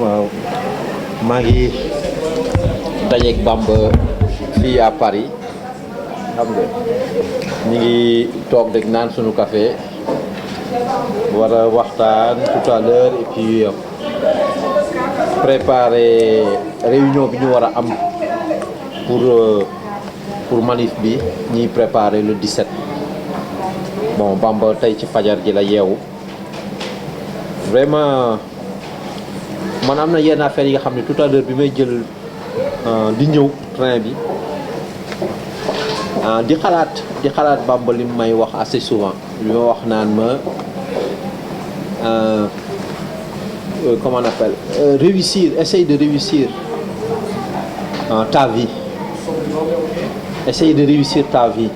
waaw maa ngi dajeeg Bamba fii à Paris xam nga ñu ngi toog rek naan sunu café war a waxtaan tout à l'heure et puis préparer réunion bi ñu war a am pour manif bi ñuy préparer le 17 bon Bamba tey ci fajar gi la yeewu vraiment man am na yenn affaires yi nga xam ne tout à l'heure bi may jël di ñëw train bi di xalaat Bamba li may wax assez souvent li ma wax naan ma comment on appelle essaye de réussir ta vie essaye de réussir ta vie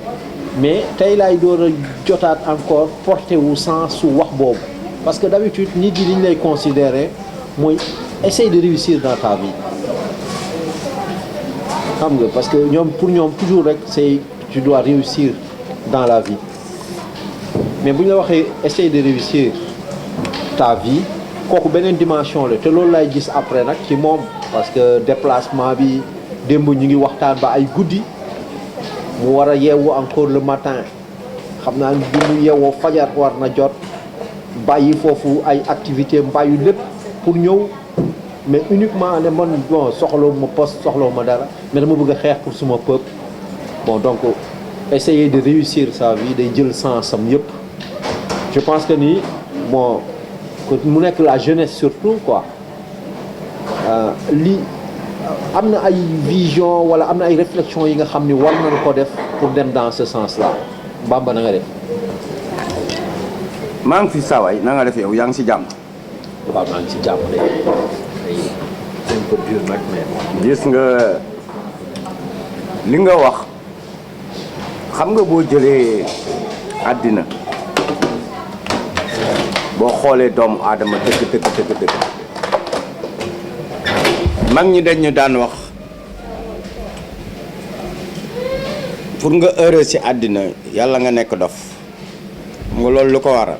mais tey laay door a jotaat encore porté wu sens su wax boobu parce que d'habitude nit yi li ñu lay considérer mooy essaye de réussir dans ta vie xam nga parce que ñoom pour ñoom toujours rek c'est tu dois réussir dans la vie mais bu ñu la waxee essaye de réussir ta vie kooku beneen dimension la te loolu lay gis après nag ci moom parce que déplacement bi démb ñu ngi waxtaan ba ay guddi mu war a yeewu encore le matin xam naa bi mu yeewoo fajar war na jot bàyyi foofu ay activités bàyyi lépp pour ñëw mais uniquement ne man bon soxlawu ma poste soxlawu ma dara mais dama bëgg a xeex pour suma peuple bon donc essayer de réussir sa vie day jël sens am yëpp je pense que ni bon mu nekk la jeunesse surtout quoi li am na ay vision wala am na ay réflexion yi nga xam ni war nañu ko def pour dem dans ce sens là Bamba na nga def. maa ngi fi saawaay na nga def yow yaa ngi si jàmm. waaw maa ngi si jàmm de c'est un peu dur nag mais. gis nga li nga wax xam nga boo jëlee àddina boo xoolee doomu aadama dëgg mag ñi dañ ñu daan wax pour nga heureux ci àddina yàlla nga nekk dof xam nga loolu lu ko waral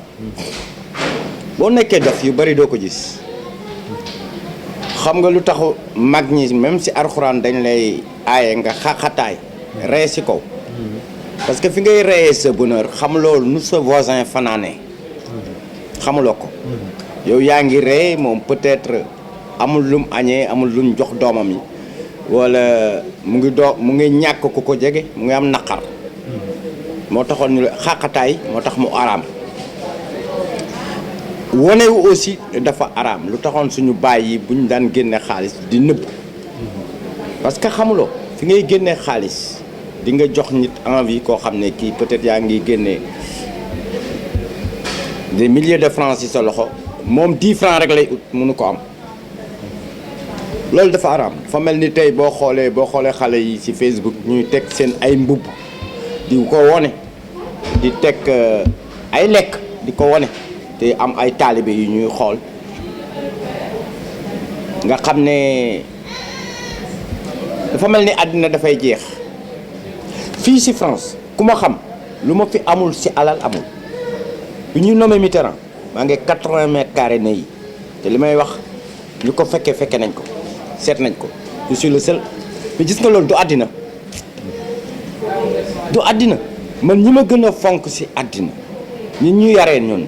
boo nekkee dof yu bari doo ko gis xam nga lu taxu mag ñi même ci alxuraan dañ lay aaye nga xaxataay ree ci kaw parce que fi ngay reyee sa bonheur xamuloo nu sa voisin fanaane xamuloo ko yow yaa ngi ree moom peut-être amul lum añee amul lum jox doomam yi wala mu ngi ñàkk ku ko jege mu ngi am naqar moo taxoon ñu xàqataay moo tax mu araam wonewu aussi dafa araam lu taxoon suñu baay yi bu ñu daan génne xaalis di nëbb parce que xamuloo fi ngay génne xaalis di nga jox nit envie koo xam ne kii peut-être yaa ngi génne des milliers de francs ci sa loxo moom 10 francs rek lay ut mënu ko am loolu dafa araam dafa mel ni tey boo xoolee xale yi ci Facebook ñuy teg seen ay mbubb di ko wone di teg ay lekk di ko wone te am ay taalibe yu ñuy xool nga xam ne dafa mel ni àddina dafay jeex fii ci France ku ma xam lu ma fi amul ci alal amul bu ñuy nommé Mitterrand maa ngi 80 mètres carrés ne yi te li may wax ñu ko fekke nañ ko seet nañ ko je suis le seul mais gis nga loolu du àddina man ñi ma gën a fonk ci àddina ñi ñu yaree ñun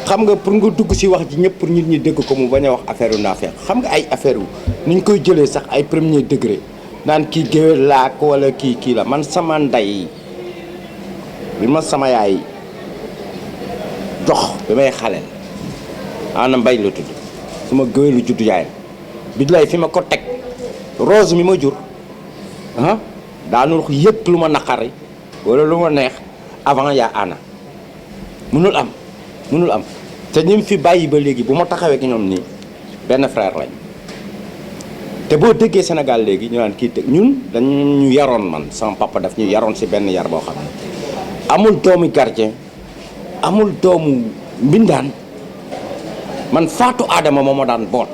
xam nga pour nga dugg ci wax ji ñëpp pour nit ñi dégg ko mu bañ a wax affaire u naafeq xam nga ay affaire wu ni ñu koy jëlee sax ay premier degré naan kii géwél laak wala kii la man sama ndey bi ma sama yaay jox bi may xaleel ana mbay la tudd suma géwélu juddu yaayam bi lay fi ma ko teg Rose mi ma jur daanu yëpp lu ma naqari wala lu ma neex avant yaa ana mënul am te ñim fi bàyyi ba léegi bu ma taxawee ki ñoom nii benn frère lañ te boo déggee Sénégal léegi ñu naan kii te ñun dañu yaroon man sama papa daf ñu yaroon ci benn yar boo xam ne amul doomu gardien amul doomu mbindaan man faatu aadama moo ma daan boot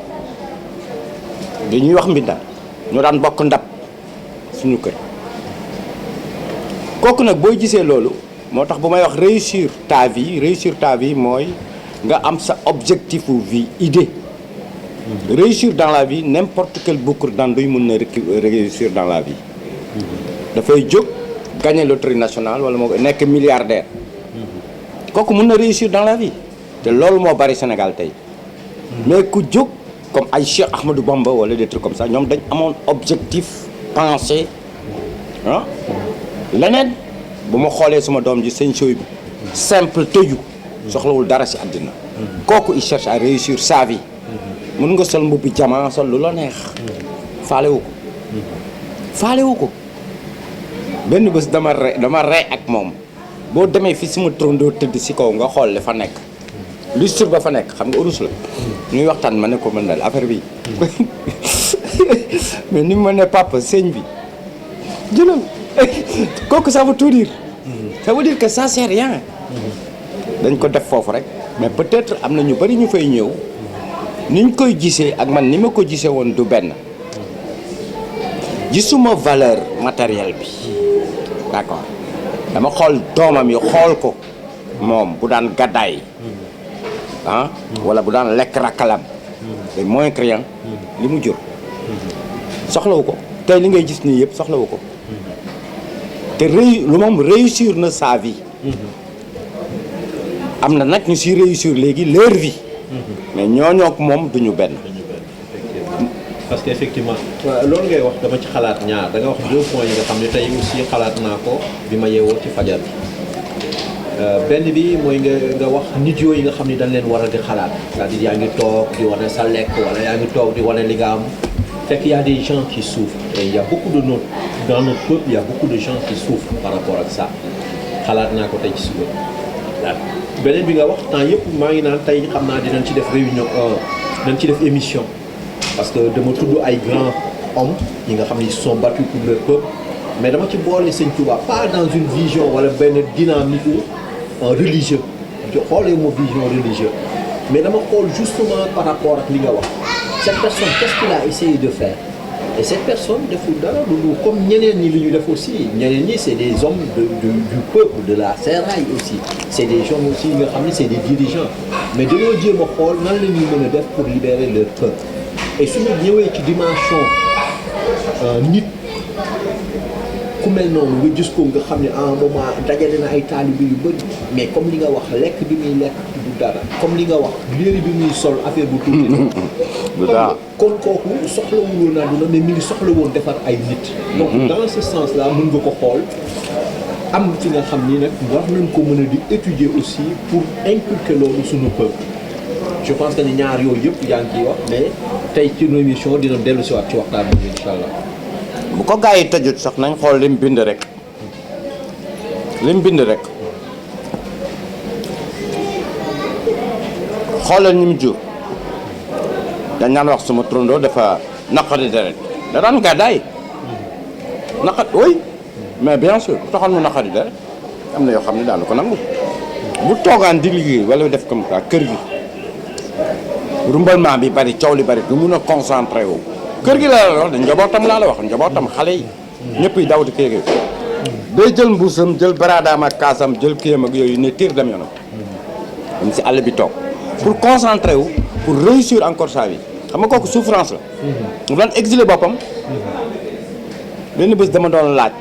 bi ñuy wax mbindaan ñoo daan bokk ndab suñu kër kooku nag booy gisee loolu moo tax bu may wax réussir ta vie mooy nga am sa objectif vie idée réussir dans la vie n'importe quel boucre d'andouille mën na réussir dans la vie dafay jóg gagner loterie nationale wala moo nekk milliardaire kooku mën na réussir dans la vie te loolu moo bari Sénégal tey mais ku jóg comme ay Cheikh Ahmadou Bamba wala des trucs comme ça ñoom dañ amoon objectif pensé ah leneen bu ma xoolee sama doom ji sëñ Soy bi simple tëju soxlawul dara ci àddina kooku il cherche à réussir sa vie mën nga sol mbubbi jamaa sol lu la neex faalewu ko benn bés dama rey ak moom boo demee fi suma trondoo tëdd ci kaw nga xool li fa nekk lustre ba fa nekk xam nga urus la ñuy waxtaan ma ne ko mën dal affaire bi mais ni ma ne papa sëñ bi jëlal kooku ça veut tout dire ça veut dire que ça c'est rien dañ ko def foofu rek mais peut-être am na ñu bari ñu fay ñëw niñ koy gisee ak man ni ma ko gisee woon du benn gisuma valeur matérielle bi d'accord dama xool doomam yi xool ko moom bu daan gàddaay ah wala bu daan lekk rakkalam les moins criants li mu jur soxlawu ko tey li ngay gis nii yëpp soxlawu ko te lu moom réussir na sa vie am na nag ñu si réussir léegi leur vie mais ñooñoo ak moom duñu benn parce que effectivement loolu ngay wax dama ci xalaat ñaar da nga wax 2 points yi nga xam ne tey aussi xalaat naa ko bi ma yeewoo ci fajar bi benn bi mooy nga wax nit yooyu nga xam ne dañ leen war a di xalaat c'est-à-dire yaa ngi toog di wane sa lekk wala yaa ngi toog di wane li nga am fekk y a des gens qui souffrent et il y a beaucoup de notre dans notre peuple il y a beaucoup de gens qui souffrent par rapport ak ça xalaat naa ko tey ci suba beneen bi nga wax temps yëpp maa ngi naan tey xam naa dinañ ci def réunion dinañ ci def émission parce que dama tudd ay grands hommes yi nga xam ne ils se sont battus pour leur peuple mais dama ci boole Sëñ Touba pas dans une vision wala benn dynamique religieux xoolee mo vision religieuse mais dama xool justement par rapport ak li nga wax cette personne qu'est-ce qu'il a essayé de faire et cette personne deful dara lu comme ñeneen ñi li ñu def aussi ñeneen ñi c'est des hommes du peuple de la Sérail aussi c'est des gens aussi nga xam ne c'est des dirigeants mais dañoo jéem a xool nan la ñuy mën a def pour libérer leur peuple et suñu ñëwee ci dimension nit ku mel noonu nga gis ko nga xam ne à un moment dajale na ay taalibe yu bëri mais comme li nga wax lekk bi muy lekk du dara comme li nga wax léeri bi muy sol affaire bu tuuti la kon kooku soxlawul woon àdduna mais mi ngi soxla woon defar ay nit donc dans ce sens là mën nga ko xool am fi nga xam ni nag war nañ ko mën a di étudier aussi pour inculquer loolu suñu peuple je pense que ni ñaar yooyu yëpp yaa ngi ciy wax mais tey ci émission dina dellu si waat ci waxtaan bi incha allah bu ko gaa yi tëjut sax nañ xool lim bind rek xoolal ñi mu jur dañ naan wax suma trondoo dafa naqari deret da daan gàddaay naqat oui mais bien sûr taxoon mu naqari deret am na yoo xam ne daanu ko nangu bu toogaan di liggéey wala def comme ça kër gi rumbalement bi bari coow li bari du mun a concentré wu kër gi la wax de njabootam laa la wax njabootam xale yi ñëpp yi dawati kër gi day jël mbuusam jël baraadaam ak kaasam jël kiyam ak yooyu ne tiir dem yoonam dem si àll bi toog pour concentrer wu pour réussir encore sa vie xam nga kooku souffrance la mu daan exiler boppam benn bés dama doon laaj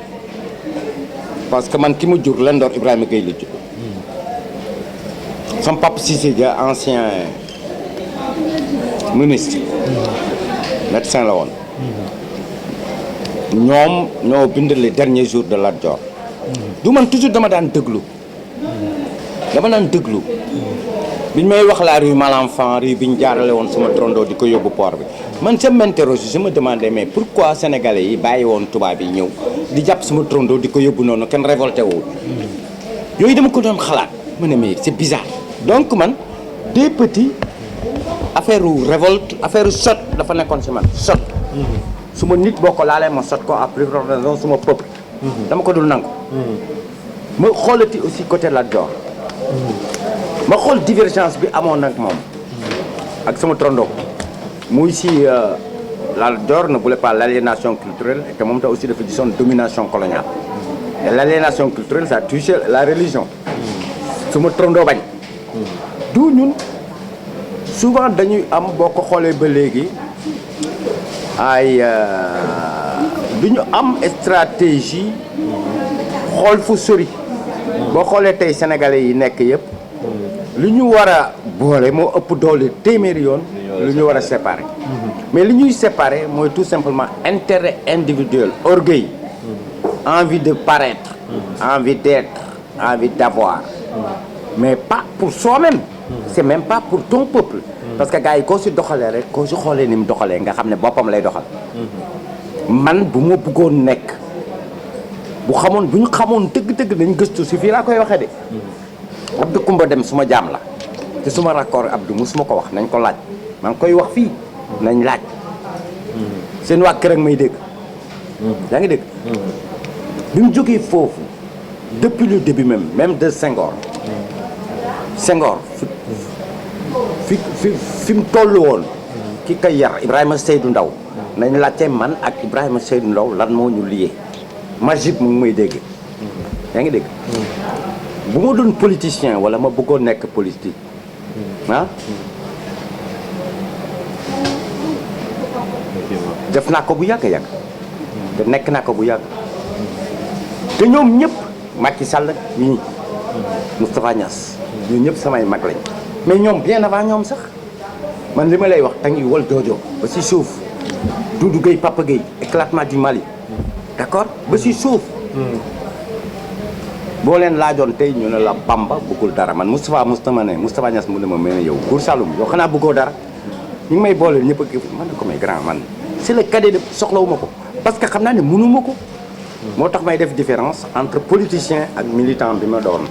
parce que man ki mu jur Lendoor Ibrahima Gueye la jur sama papa Cissé Dia ancien ministre médecin la woon ñoom ñoo bind les derniers jours de Lat Dior du man toujours dama daan déglu biñ may wax la rue Malenfant rue bi ñu jaarale woon sama trondoo di ko yóbbu port bi man je m'interroge je me demandais mais pourquoi sénégalais yi bàyyi woon tubaab yi ñëw di jàpp sama trondoo di ko yóbbu noonu kenn révolté wul yooyu dama ko doon xalaat ma ne mais c'est bizarre donc man des petits affaire révolte affaire sot dafa nekkoon si man sot su ma nit boo ko laalee ma sot ko à plus forte raison suma peuple dama ko dul nangu ma xoolati aussi côté Lat Dior ma xool divergence bi amoon nag moom ak sama trondoo muy si Lat Dior ne voulait pas l'aliénation culturelle et que moom ta aussi dafa gisoon domination coloniale et l'aliénation culturelle ça touche la religion suma trondoo bañ du ñun souvent dañuy am boo ko xoolee ba léegi ay du ñu am stratégie xool fu sori. boo xoolee tey sénégalais yi nekk yëpp lu ñu war a boole moo ëpp doole téeméeri yoon lu ñu war a séparer. mais li ñuy séparer mooy tout simplement intérêt individuel, orgueil, envie de paraître, envie d'être, envie d'avoir, mais pas pour soi-même. C'est même pas pour ton peuple. Parce que gars yi koo si doxalee rek koo si xoolee ni mu doxalee nga xam ne boppam lay doxal. man bu ma bëggoon nekk bu ñu xamoon dëgg-dëgg dañ gëstu si fii laa koy waxee de. Abdou Koumba Dem suma jaam la te suma raccord Abdou musuma ko wax nañ ko laaj maa ngi koy wax fii nañ laaj. seen waa kër ak may dégg. yaa ngi dégg. bi mu jógee foofu depuis le début même de Senghor. Senghor fi mu toll woon ki koy yar Ibrahima Seydou Ndaw nañ laajte man ak Ibrahima Seydou Ndaw lan moo ñu liyee Majib mu ngi may dégg. yaa ngi dégg. bu ma doon politicien wala ma bëggoon nekk politique def naa ko bu yàgg te nekk naa ko bu yàgg te ñoom ñëpp Macky Sall ñii Moustapha Niass ñun ñëpp samay mag lañ mais ñoom bien avant ñoom sax man li ma lay wax tangi wal joojo ba si suuf Doudou Gueye Papa Gueye éclatement du Mali d'accord ba si suuf boo leen laajoon tey ñu ne la Bamba bëggul dara man Moustapha Niass mu ne ma mel ne yow Gour Saloum yow xanaa bëggoo dara ñu ngi may booleel ñëpp ak man ko may grand man c'est le cadet de soxlawuma ko parce que xam naa ne mënuma ko moo tax may def différence entre politicien ak militant bi ma doon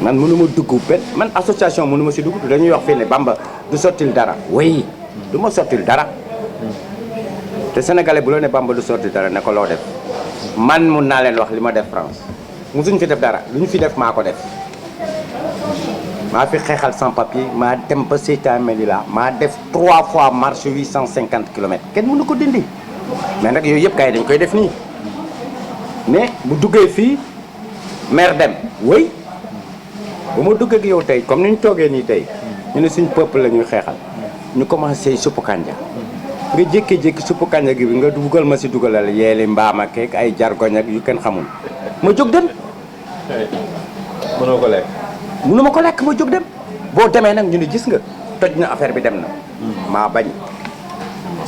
man mënuma dugg benn man association mënuma si dugg dañuy wax fii ne Bamba du sottil dara oui du ma sottil dara te sénégalais bu la ne Bamba du sottil dara ne ko loo def man mun naa leen wax li ma def France musuñ fi def dara lu ñu fi def maa ko def maa fi xeexal sans papier maa dem ba Ceuta Melilla maa def 3 fois marche 850 kilomètres kenn mënu ko dindi mais nag yooyu yëpp kay dañ koy def nii mais bu duggee fii maire dem wëy bu ma dugg ak yow tey comme ni ñu toogee nii tey ñu ne suñ peuple la ñuy xeexal ñu commencé suppu kanja nga jékki-jékki suppu kanja gi bi nga dugal ma si dugalal yeeli mbaam ak ay jargoñ ak yu kenn xamul ma jóg dem. mënoo ko lekk. mënu ma ko lekk ma jóg dem boo demee nag ñu ne gis nga toj na affaire bi dem na. maa bañ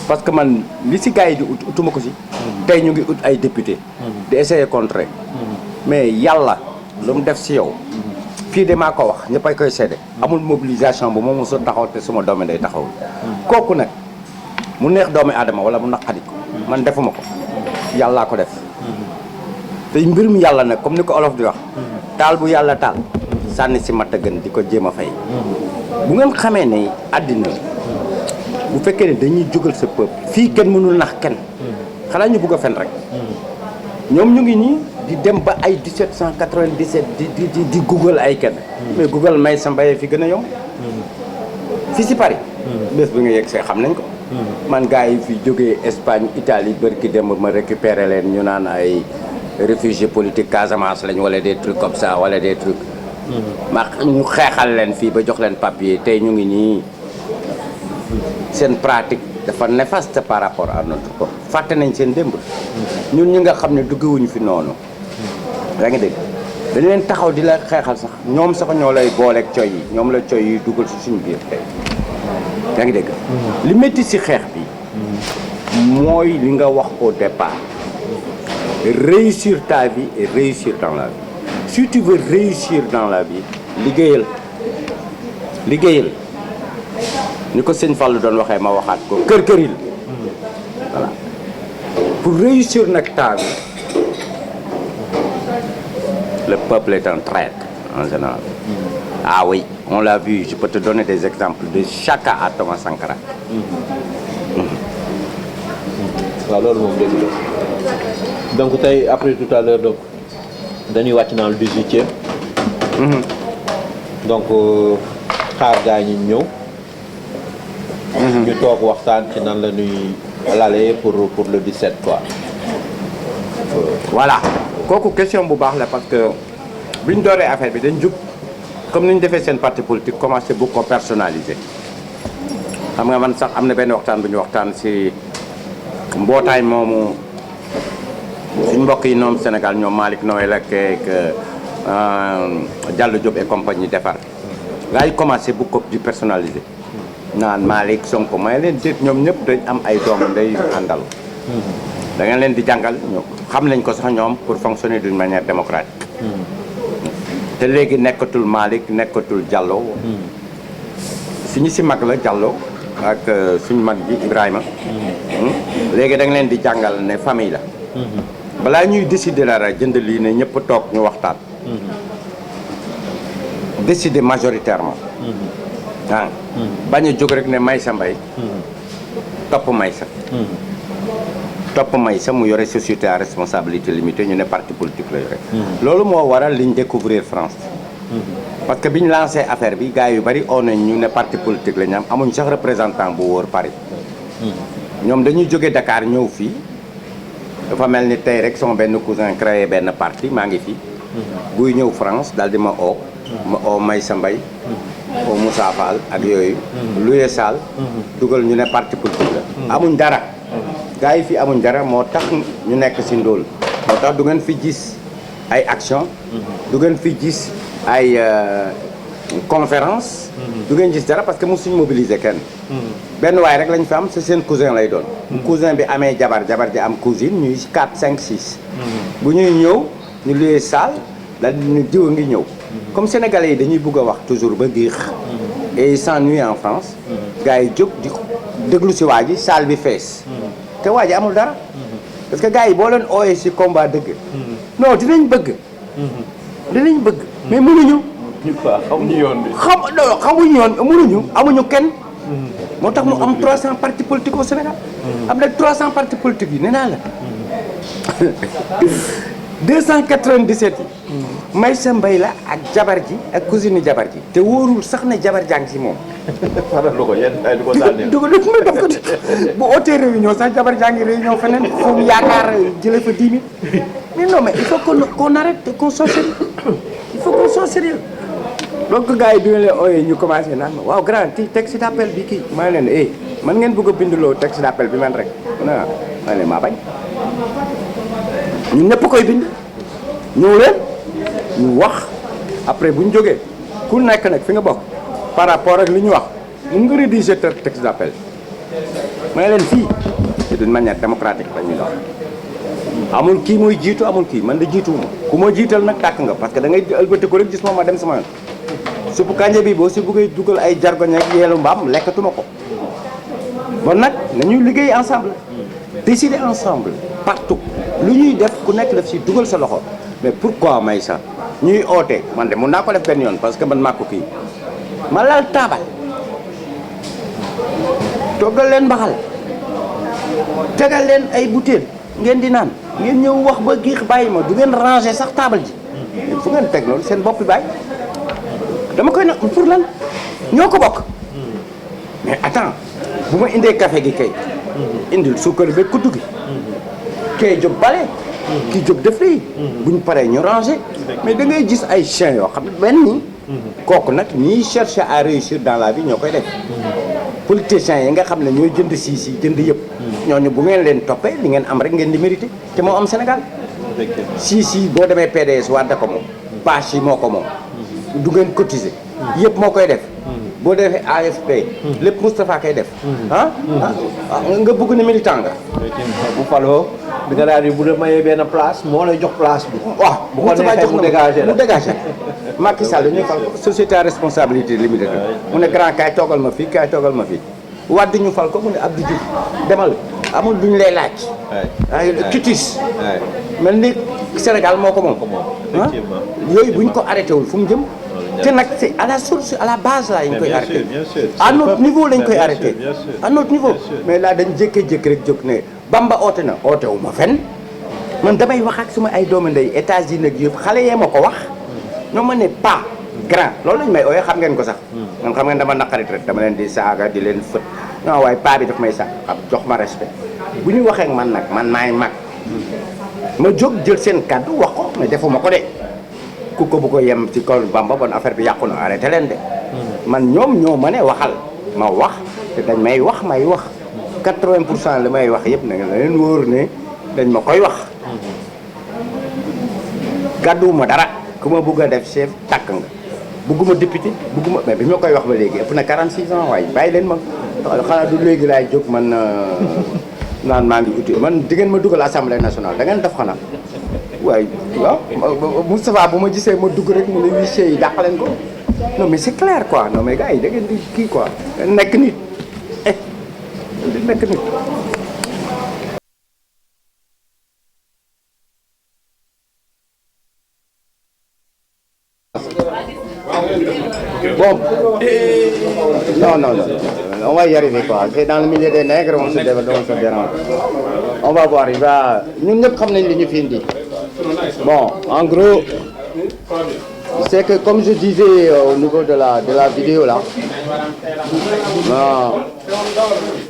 parce que man li si gars yi di utuma ko si. tey ñu ngi ut ay député. di essayer contrer. mais yàlla lu mu def si yow. fii de maa ko wax ñëpp ay koy seede. amul mobilisation bu ma mos a taxaw te suma doomi day taxawul. kooku nag mu neex doomi aadama wala mu naqari ko man defuma ko yàllaa ko def. te mbirum yàlla nag comme ni ko olof di wax. taal bu yàlla taal. sànni si matt gën di ko jéem a fay. bu ngeen xamee ne àddina bu fekkee ne dañuy jógal sa peuple fii kenn mënul nax kenn. xanaa ñu bugg a fen rek. ñoom ñu ngi nii di dem ba ay 1797 di google ay kenn. mais google may sa mbayee fi gën a yomb. fii si Paris. bés bi nga yegg see xam nañ ko. man gars yi fi jógee Espagne Italie bërki dem ma récupérer leen ñu naan ay réfugiés politiques Casamance lañ wala des trucs comme ça wala des trucs. ma ñu xeexal leen fii ba jox leen papier tey ñu ngi nii seen pratique dafa néfaste par rapport à notre peuple fàtte nañ seen démb. ñun ñi nga xam ne duggiwuñu fi noonu. yaa ngi dégg dañ leen taxaw di la xeexal sax ñoom sax ñoo lay booleeg coy yi ñoom la coy yi dugal si suñu biir tey. yaa ngi dégg li métti si xeex bi mooy li nga wax au départ réussir ta vie et réussir dans la vie. Si tu veux réussir dans la vie liggéeyal ni ko sëñ Fallou doon waxee ma waxaat ko kër-këril voilà pour réussir nag ta vie le peuple est un traître en général. Ah oui on l'a vu je peux te donner des exemples de Chaka à Thomas Sankara. waaw loolu moom dégg la donc tey après tout à l'heure donc dañuy wàcc dans le 18e. donc xaar gaa ñi ñëw. ñu toog waxtaan ci nan la ñuy lalee pour le 17 quoi. voilà kooku question bu baax la parce que biñ dooree affaire bi dañ jub comme ni ñu defee seen parti politique commencé bu ko personnaliser xam nga man sax am na benn waxtaan bu ñu waxtaan si mbootaay moomu suñ mbokk yi ñoom Sénégal ñoom Malick Noël ak Diallo Diop et compagnie defar gars yi commencé bu ko di personnaliser naan Malick Sonko may leen déet ñoom ñëpp dañ am ay doomu ndey àndal da ngeen leen di jàngal ñoom xam nañ ko sax ñoom pour fonctionner d'une manière démocratique te léegi nekkatul Malick nekkatul Diallo suñu si mag la Diallo ak suñu mag ji Ibrahima léegi da nga leen di jàngal ne famille la balaa ñuy décider dara jënd lii ne ñëpp toog ñu waxtaan décider majoritairement ah bañ a jóg rek ne Maysa Mbaye topp Maysa topp Maysa mu yore société à responsabilité limitée ñu ne parti politique la yore loolu moo waral liñ découvrir France parce que bi ñu lancé affaire bi gars yu bari oo nañ ñu ne parti politique la ñu am amuñ sax représentant bu wóor Paris ñoom dañuy jóge Dakar ñëw fii dafa mel ni tey rek sama benn cousin créé benn parti maa ngi fii buy ñëw France daal di ma oo Maysa Mbaye oo Moussa Fall ak yooyu Louye Sall dugal ñu ne parti politique la amuñ dara gars yi fii amuñ dara moo tax ñu nekk si ndóol moo tax du ngeen fi gis ay action du ngeen fi gis ay conférence du ngeen gis dara parce que mosuñ mobiliser kenn benn waay rek lañ fi am c'est seen cousin lay doon cousin bi amee jabar ji am cousine ñuy 4 5 6 bu ñuy ñëw ñu Louye Sall daal ñu diw a ngi ñëw comme sénégalais yi dañuy bugg a wax toujours ba giix et ils s'ennuient en France gars yi jóg di déglu si waa ji salle bi fees te waa ji amul dara parce que gars yi boo leen ooyee si combat dëgg non dinañ bëgg mais mënuñu xamuñu yoon bi xamuñu yoon mënuñu amuñu kenn moo tax mu am 300 partis politiques au Sénégal am na 300 partis politiques yi nee naa la 297 yi Maysa Mbaye la ak jabar ji ak cousine jabar ji te wóorul sax ne jabar jàng si moom faral ko yenn ay du ko sànni du ko def bu ootee réunion sax jabar jàngi réunion feneen foofu yaakaar jële fa 10 000 mais non mais il faut qu'on arrête qu'on soit sérieux il faut qu'on soit sérieux donc gars yi bi nga leen ooyee ñu commencé naan ma waaw grand kii texte d'appel bi kii maa leen man ngeen bëgg a binduloo texte d'appel bi man rek maa leen maa bañ ñun ñëpp koy bind ñëw leen ñu wax après bu ñu jógee ku nekk nag fi nga bokk par rapport ak li ñu wax mun nga rédiger texte d'appel may leen fii c'est d'une manière démocratique la ñuy dox amul kii mooy jiitu amul kii man da jiituwuma ku ma jiital nag tàkk nga parce que da ngay ëlbati ko rek gis moom ma dem sama yoon suppu kànja bi boo si bëggee dugal ay jargoñ ak yeelu mbaam lekkatuma ko bon nag nañuy liggéey ensemble décider ensemble partout lu ñuy def ku nekk def si dugal sa loxo mais pourquoi Maysa ñuy oote man de mun naa ko def benn yoon parce que man maa ko kii ma lal taabal toggal leen mbaxal tegal leen ay butéel ngeen di naan ngeen ñëw wax ba giix bàyyi ma du ngeen ranger sax taabal ji fu ngeen teg loolu seen bopp bàyyi dama koy nag pour lan ñoo ko bokk mais attends bu ma indee café gi kay indil suukar beeg kuddu gi kay jóg bale kii jóg def lii buñ paree ñu ranger mais da ngay gis ay chiens yoo xam ne benn nii kooku nag ñiy chercher à réussir dans la vie ñoo koy def politiciens yi nga xam ne ñooy jënd siis yi jënd yëpp ñooñu bu ngeen leen toppee li ngeen am rek ngeen di mérité te moo am Sénégal siis yi boo demee PDS Wade ko moom bâche yi moo ko moom du ngeen cotiser yëpp moo koy def boo defee AFP lépp Moustapha koy def nga bëgg ne militant nga bu faloo bi nga daal di bu dee mayee benn place moo lay jox place bi waaw bu ko neexee mu dégagé la mu dégagé Macky Sall ñuy fal société à responsabilité limitée mu ne grand kaay toogal ma fii kaay toogal ma fii Wade ñu fal ko mu ne Abdou Diouf demal amul duñ lay laaj ay kitis mel ni Sénégal moo ko moom yooyu buñ ko arrêté wul fu mu jëm te nag c'est à la source à la base là ñu koy arrêté à notre niveau lañ koy arrêté à notre niveau mais là dañ jékkee-jékki rek jóg ne Bamba oote na oote wu ma fenn man damay wax ak suma ay doomu ndey États-Unis ak yëpp xale yee ma ko wax ñoo ma ne pas grand loolu lañ may ooyee xam ngeen ko sax man xam ngeen dama naqarit rek dama leen di saaga di leen fët non waaye pas bi daf may sax ab jox ma respect bu ñu waxee ak man nag man maay mag ma jóg jël seen kàddu wax ko mais defuma ko de ku ko bëgg a yem ci kaw Bamba bon affaire bi yàqu na arrêté leen de. man ñoom ñoo ma ne waxal ma wax te dañ may wax 80% li may wax yëpp na nga leen wóor ne dañ ma koy wax. gàdduwuma dara ku ma bëgg a def chef tàkk nga bëgguma député bëgguma mais bi ma koy wax ba léegi ëpp na 46 ans waaye bàyyi leen ma xanaa du léegi laay jóg man naan maa ngi uti man di ngeen ma dugal assemblée nationale da ngeen def xanaa waaye waaw Moustapha bu ma gisee ma dugg rek mu ne huissier yi dàq leen ko non mais c'est clair quoi non mais gars yi da ngeen di kii quoi nekk nit di nekk nit. Bon, non, on va y arriver quoi. C'est dans le milieu des nègres, on se dérange. On va voir, nous ne savons pas. Bon, en gros, c'est que comme je disais au niveau de la vidéo là,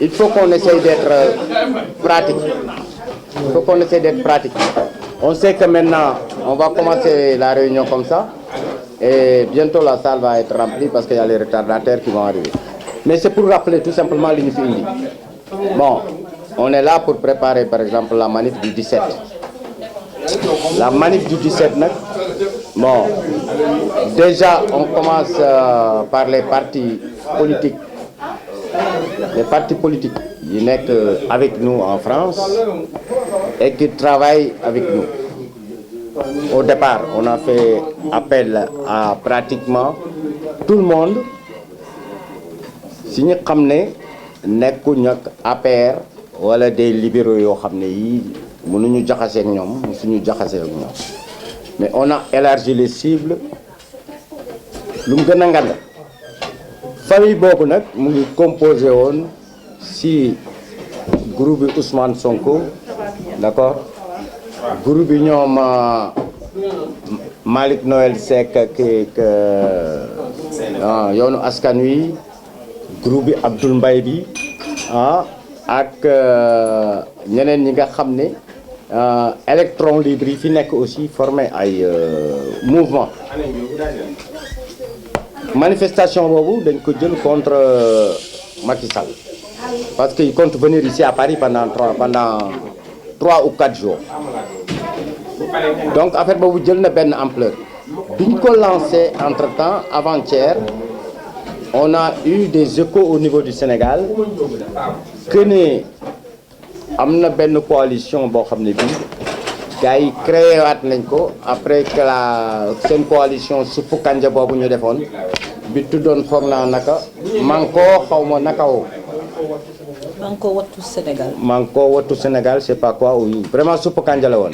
il faut qu'on essaye d'être pratique. Il faut qu'on essaye d'être pratique. On sait que maintenant, on va commencer la réunion comme ça. Et bientôt la salle va être remplie parce qu'il y a les retardataires qui vont arriver. Mais c'est pour rappeler tout simplement l'unité. Bon, on est là pour préparer par exemple la manif du 17. La manif du 17, bon, déjà on commence par les partis politiques. Les partis politiques qui sont avec nous en France et qui travaillent avec nous. Au départ, on a fait appel à pratiquement tout le monde. Si nous savons APR wala des libéraux yoo xam ne yii mënuñu jaxase ak ñoom suñu jaxase ak ñoom mais on a élargi les cibles lu mu gën a ngand famille boobu nag mu ngi composé woon si groupe bi Ousmane Sonko d'accord groupe bi ñoom Malick Noël Seck ak yoonu askan wi groupe bi Abdoul Mbaye bi ak ñeneen ñi nga xam ne électron libre yi fi nekk aussi formé ay mouvement manifestation boobu dañ ko jël contre Macky Sall parce qu'il compte venir ici à Paris pendant 3 ou 4 jours donc affaire boobu jël na benn ampleur biñ ko lancé entre-temps avant-hier on a eu des échos au niveau du Sénégal que ne am na benn coalition boo xam ne bii gars yi créé waat nañ ko après que seen coalition suppu kanja boobu ñu defoon bi tuddoon foog naa naka Manko xawma naka woo Manko Wattu Sénégal. Manko Wattu Sénégal c'est pas quoi vraiment suppu kanja la woon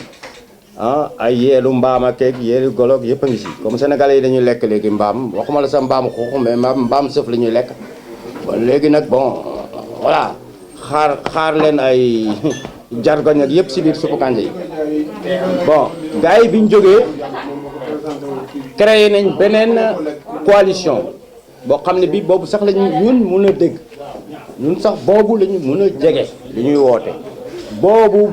ay yeelu mbaam ak yeelu goloog yëpp a ngi si comme sénégalais yi dañuy lekk léegi mbaam waxuma la sa mbaam xuux mais mbaam sëf la ñuy lekk léegi nag bon voilà xaar leen ay jargoñ ak yëpp si biir suppu kanja yi bon gars yi bi ñu jógee créé nañ beneen coalition boo xam ne bi boobu sax lañu ñun mun a dégg ñun sax boobu lañu mun a jege li ñuy woote boobu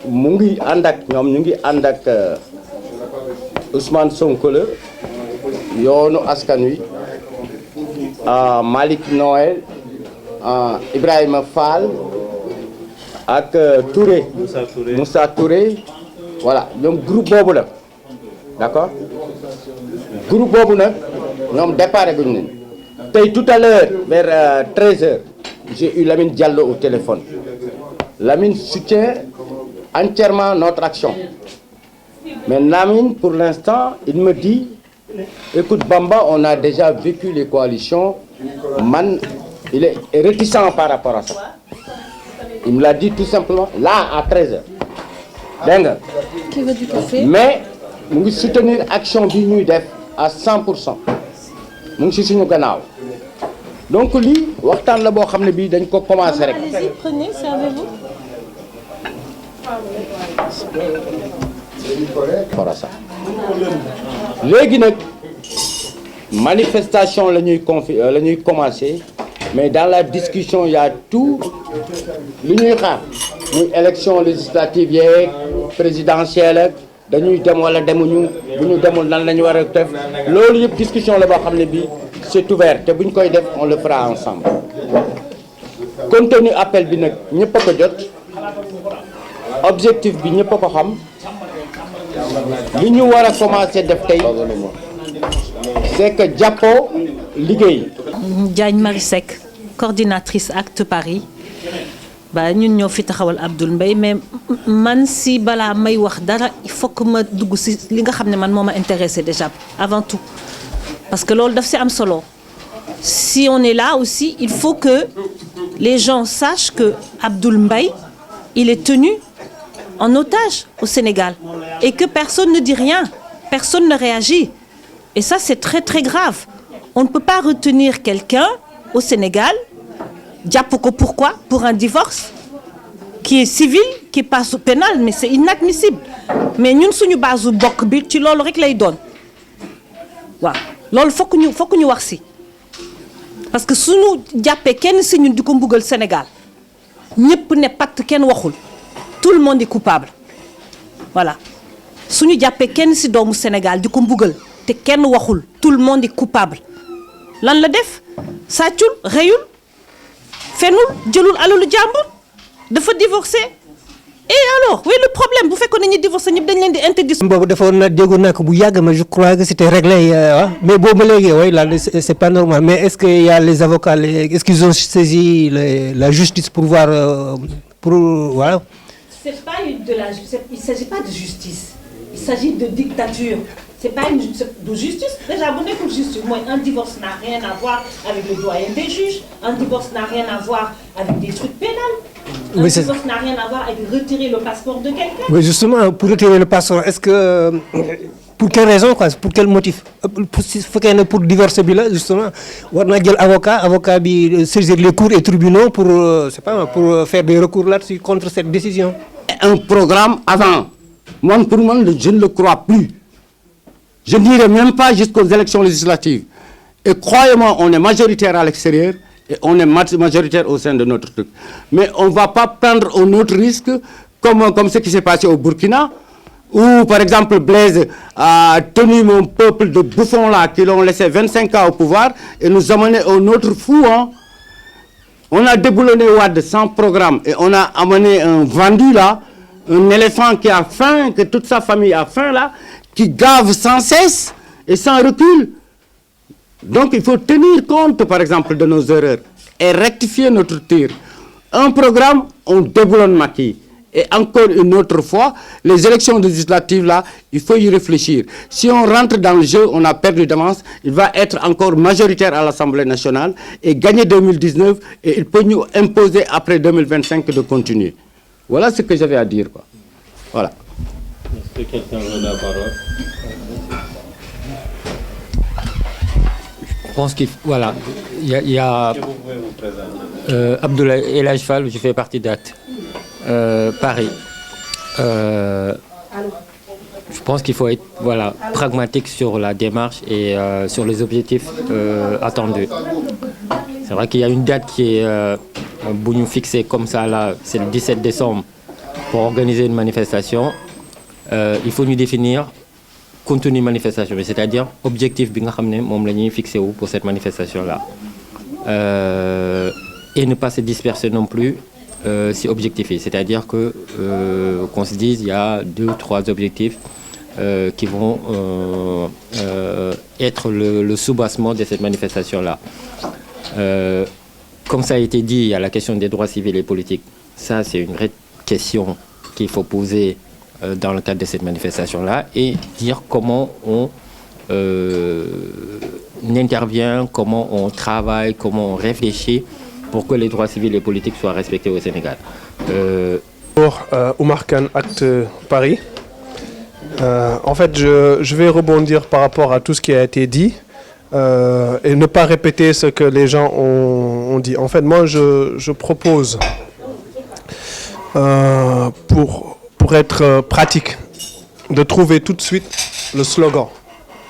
mu ngi ànd ak ñoom ñu ngi ànd ak Ousmane Sonko la yoonu askan wi Malick Noël Ibrahima Fall ak Touré Moussa Touré voilà ñoom groupe boobu la d'accord groupe boobu nag ñoom départ guñu nañ tey tout à l'heure vers 13h j'ai eu Lamine Diallo au téléphone Lamine soutient entièrement notre action mais Lamine pour l'instant il me dit écoute Bamba on a déjà vécu les coalitions man il est réticent par rapport à ça il me l'a dit tout simplement là à 13h dégg nga Qui veut du café? mais mu ngi soutenir action bi ñuy def à 100% mu ngi si suñu gannaaw donc lii waxtaan la boo xam ne bii dañ ko commencé rek. Allez-y, prenez, servez-vous. pour ça léegi nag manifestation la ñuy commencé mais dans la discussion il y a tout lu ñuy xaar muy élection législative yeeg présidentielle ak dañuy dem wala demuñu bu ñu demul nan la ñu war a def loolu yëpp discussion la boo xam ne bii c'est ouvert te bu ñu koy def on le fera ensemble. Contenu appel bi nag ñëpp a ko jot objectif bi ñëpp a ko xam li ñu war a commencer def tey c'est que jàppoo liggéey. Diagne Marie Seck, coordinatrice Acte Paris. Bah ñun ñoo fi taxawal Abdoul Mbaye mais man si balaa may wax dara il faut que ma dugg si li nga xam ne man moo ma intéressé déjà avant tout parce que loolu daf si am solo si on est là aussi il faut que les gens sachent que Abdoul Mbaye il est tenu en otage au Sénégal et que personne ne dit rien, personne ne réagit et ça c'est très très grave. On ne peut pas retenir quelqu'un au Sénégal. Jàpp ko pourquoi? Pour un divorce qui est civil, qui passe au pénal, mais c'est inadmissible. Mais ñun suñu base u bokk bi ci loolu rek lay doon waaw loolu fokk ñu wax si parce que suñu jàppee kenn si ñun di ko mbugal Sénégal ñëpp ne patt kenn waxul tout le monde est coupable voilà suñu jàppee kenn si doomu Sénégal di ko mbugal te kenn waxul tout le monde est coupable lan la def sàccul reyul fenul jëlul alalu jàmbur dafa divorcé et alors oui le problème bu fekkoon ne ñi divorcé ñëpp dañ leen di interdire. boobu defoon na déggoon naa ko bu yàgg mais je crois que c'était réglé mais boobu ba léegi oui là c'est pas normal mais est-ce qu'il y a les avocats est-ce qu'ils ont saisi la justice pour voir pour voilà. C'est pas il s'agit pas de justice il s'agit de dictature. C'est pas de justice. Déjà, bu nekkul justice mooy un divorce n'a rien à voir avec le doyen des juges. Un divorce n'a rien à voir avec des trucs pénals. Un divorce n'a rien à voir avec retirer le passeport de quelqu'un. Oui, justement, pour retirer le passeport, est-ce que pour quelle raison quoi? Pour quel motif? Su fekkee ne pour divorce bi la justement war naa jël avocat bi saisir les cours et tribunaux pour c'est pas pour faire des recours là-dessus contre cette décision. Un programme avant. Moi pour moi je ne le crois plus. Je ne dirais même pas jusqu'aux élections législatives. Et croyez-moi, on est majoritaire à l'extérieur et on est majoritaire au sein de notre truc. Mais on ne va pas prendre un autre risque comme ce qui s'est passé au Burkina, où par exemple Blaise a tenu mon peuple de bouffons là, qui l'ont laissé 25 ans au pouvoir et nous amené un autre fou. Hein. On a déboulonné Wade sans programme et on a amené un vendu là, un éléphant qui a faim, que toute sa famille a faim là, qui gave sans cesse et sans recul. Donc il faut tenir compte par exemple de nos erreurs et rectifier notre tir. Un programme, on déboulonne Macky. Et encore une autre fois, les élections législatives là, il faut y réfléchir. Si on rentre dans le jeu, on a perdu d'avance, il va être encore majoritaire à l'Assemblée nationale et gagner 2019 et il peut nous imposer après 2025 de continuer. Voilà ce que j'avais à dire quoi. Voilà. Est-ce que quelqu'un veut la parole? Je pense qu'il voilà, il y a Vous pouvez vous présenter. Abdoulaye El Hadj Fall, je fais partie d'Acte Paris. Je pense qu'il faut être voilà pragmatique sur la démarche et sur les objectifs attendus. C'est vrai qu'il y a une date qui est bu ñu fixée comme ça là, c'est le 17 décembre pour organiser une manifestation. Il faut ñu définir contenu manifestation bi, c'est-à-dire objectif bi nga xam ne moom la ñuy fixé wu pour cette manifestation là et ne pas se disperser non plus si objectif yi, c'est-à-dire que qu'on se dise il y a 2-3 objectifs qui vont être le soubassement de cette manifestation là. Comme ça a été dit, il y a la question des droits civils et politiques. Ça c'est une vraie question qu'il faut poser dans le cadre de cette manifestation-là et dire comment on intervient, comment on travaille, comment on réfléchit pour que les droits civils et politiques soient respectés au Sénégal. Bonjour, Oumar Kane, Acte Paris. En fait, je vais rebondir par rapport à tout ce qui a été dit et ne pas répéter ce que les gens ont dit. En fait, moi, je propose pour être pratique, de trouver tout de suite le slogan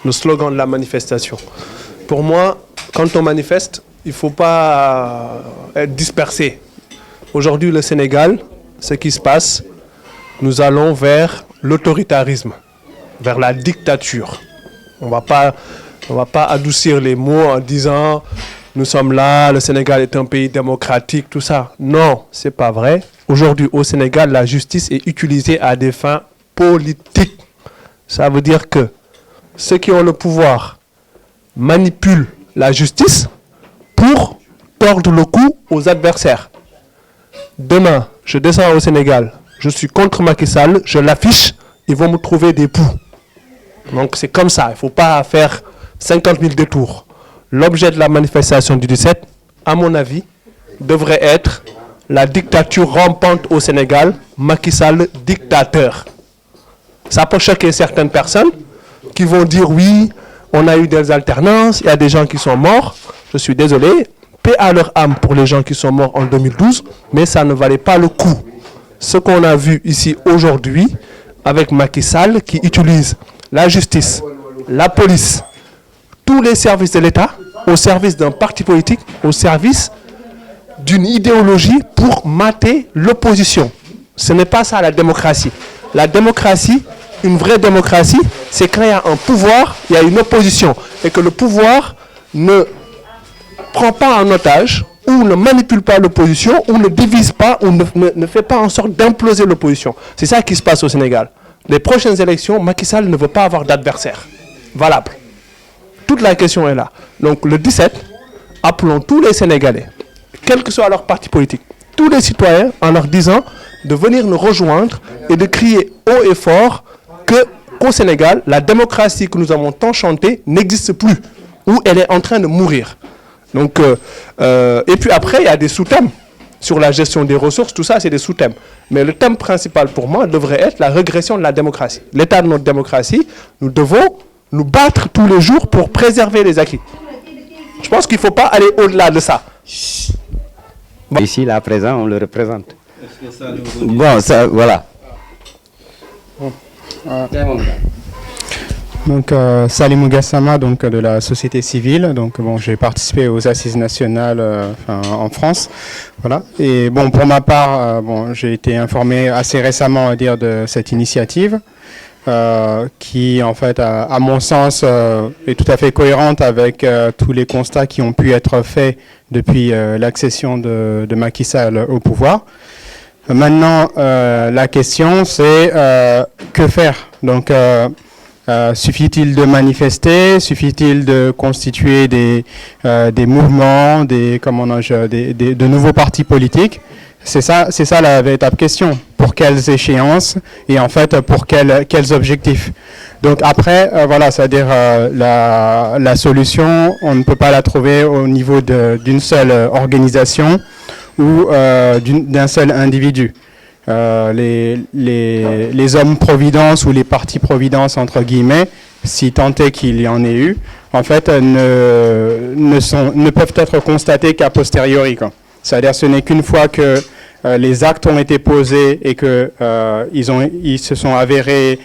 de la manifestation. Pour moi, quand on manifeste, il ne faut pas être dispersé. Aujourd'hui, le Sénégal, ce qui se passe, nous allons vers l'autoritarisme. vers la dictature. On va pas adoucir les mots en disant nous sommes là, le Sénégal est un pays démocratique, tout ça. Non, c'est pas vrai. Aujourd'hui, au Sénégal, la justice est utilisée à des fins politiques. Ça veut dire que ceux qui ont le pouvoir manipulent la justice pour tordre le cou aux adversaires. Demain, je descends au Sénégal, je suis contre Macky Sall, je l'affiche, ils vont me trouver des poux. Donc c'est comme ça, il ne faut pas faire 50 000 détours. L'objet de la manifestation du 17, à mon avis, devrait être la dictature rampante au Sénégal, Macky Sall dictateur. Ça peut choquer certaines personnes qui vont dire oui, on a eu des alternances, il y a des gens qui sont morts. Je suis désolé, paix à leur âme pour les gens qui sont morts en 2012, mais ça ne valait pas le coup. Ce qu'on a vu ici aujourd'hui avec Macky Sall qui utilise la justice, la police, tous les services de l'État au service d'un parti politique, au service d'une idéologie pour mater l'opposition. Ce n'est pas ça la démocratie. La démocratie, une vraie démocratie, c'est quand il y a un pouvoir, il y a une opposition, et que le pouvoir ne prend pas en otage, ou ne manipule pas l'opposition, ou ne divise pas, ou ne fait pas en sorte d'imploser l'opposition. C'est ça qui se passe au Sénégal. Les prochaines élections, Macky Sall ne veut pas avoir d'adversaire valable. Toute la question est là. Donc le 17, appelons tous les Sénégalais, quel que soit leur parti politique, tous les citoyens, en leur disant de venir nous rejoindre et de crier haut et fort qu'au Sénégal, la démocratie que nous avons tant chantée n'existe plus, ou elle est en train de mourir. Donc, et puis après, il y a des sous-thèmes sur la gestion des ressources, tout ça, c'est des sous-thèmes. Mais le thème principal pour moi devrait être la régression de la démocratie. L'état de notre démocratie, nous devons nous battre tous les jours pour préserver les acquis. Je pense qu'il ne faut pas aller au-delà de ça. Ici, là, à présent, on le représente. Bon, ça, voilà. Donc, Salimou Gassama, donc, de la société civile. Donc, bon, j'ai participé aux assises nationales en France. Voilà. Et bon, pour ma part, bon, j'ai été informé assez récemment, à dire, de cette initiative. Qui en fait à mon sens est tout à fait cohérente avec tous les constats qui ont pu être faits depuis l'accession de Macky Sall au pouvoir. Maintenant la question c'est que faire? Donc suffit-il de manifester? Suffit-il de constituer des mouvements, de nouveaux partis politiques? C'est ça la véritable question. Pour quelles échéances et en fait pour quels objectifs. Donc après, voilà, c'est-à-dire la solution, on ne peut pas la trouver au niveau d'une seule organisation ou d'un seul individu. Les hommes-providence ou les partis-providence, entre guillemets, si tant est qu'il y en ait eu, en fait, ne peuvent être constatés qu'a posteriori, quoi. C'est-à-dire ce n'est qu'une fois que les actes ont été posés et que ils se sont avérés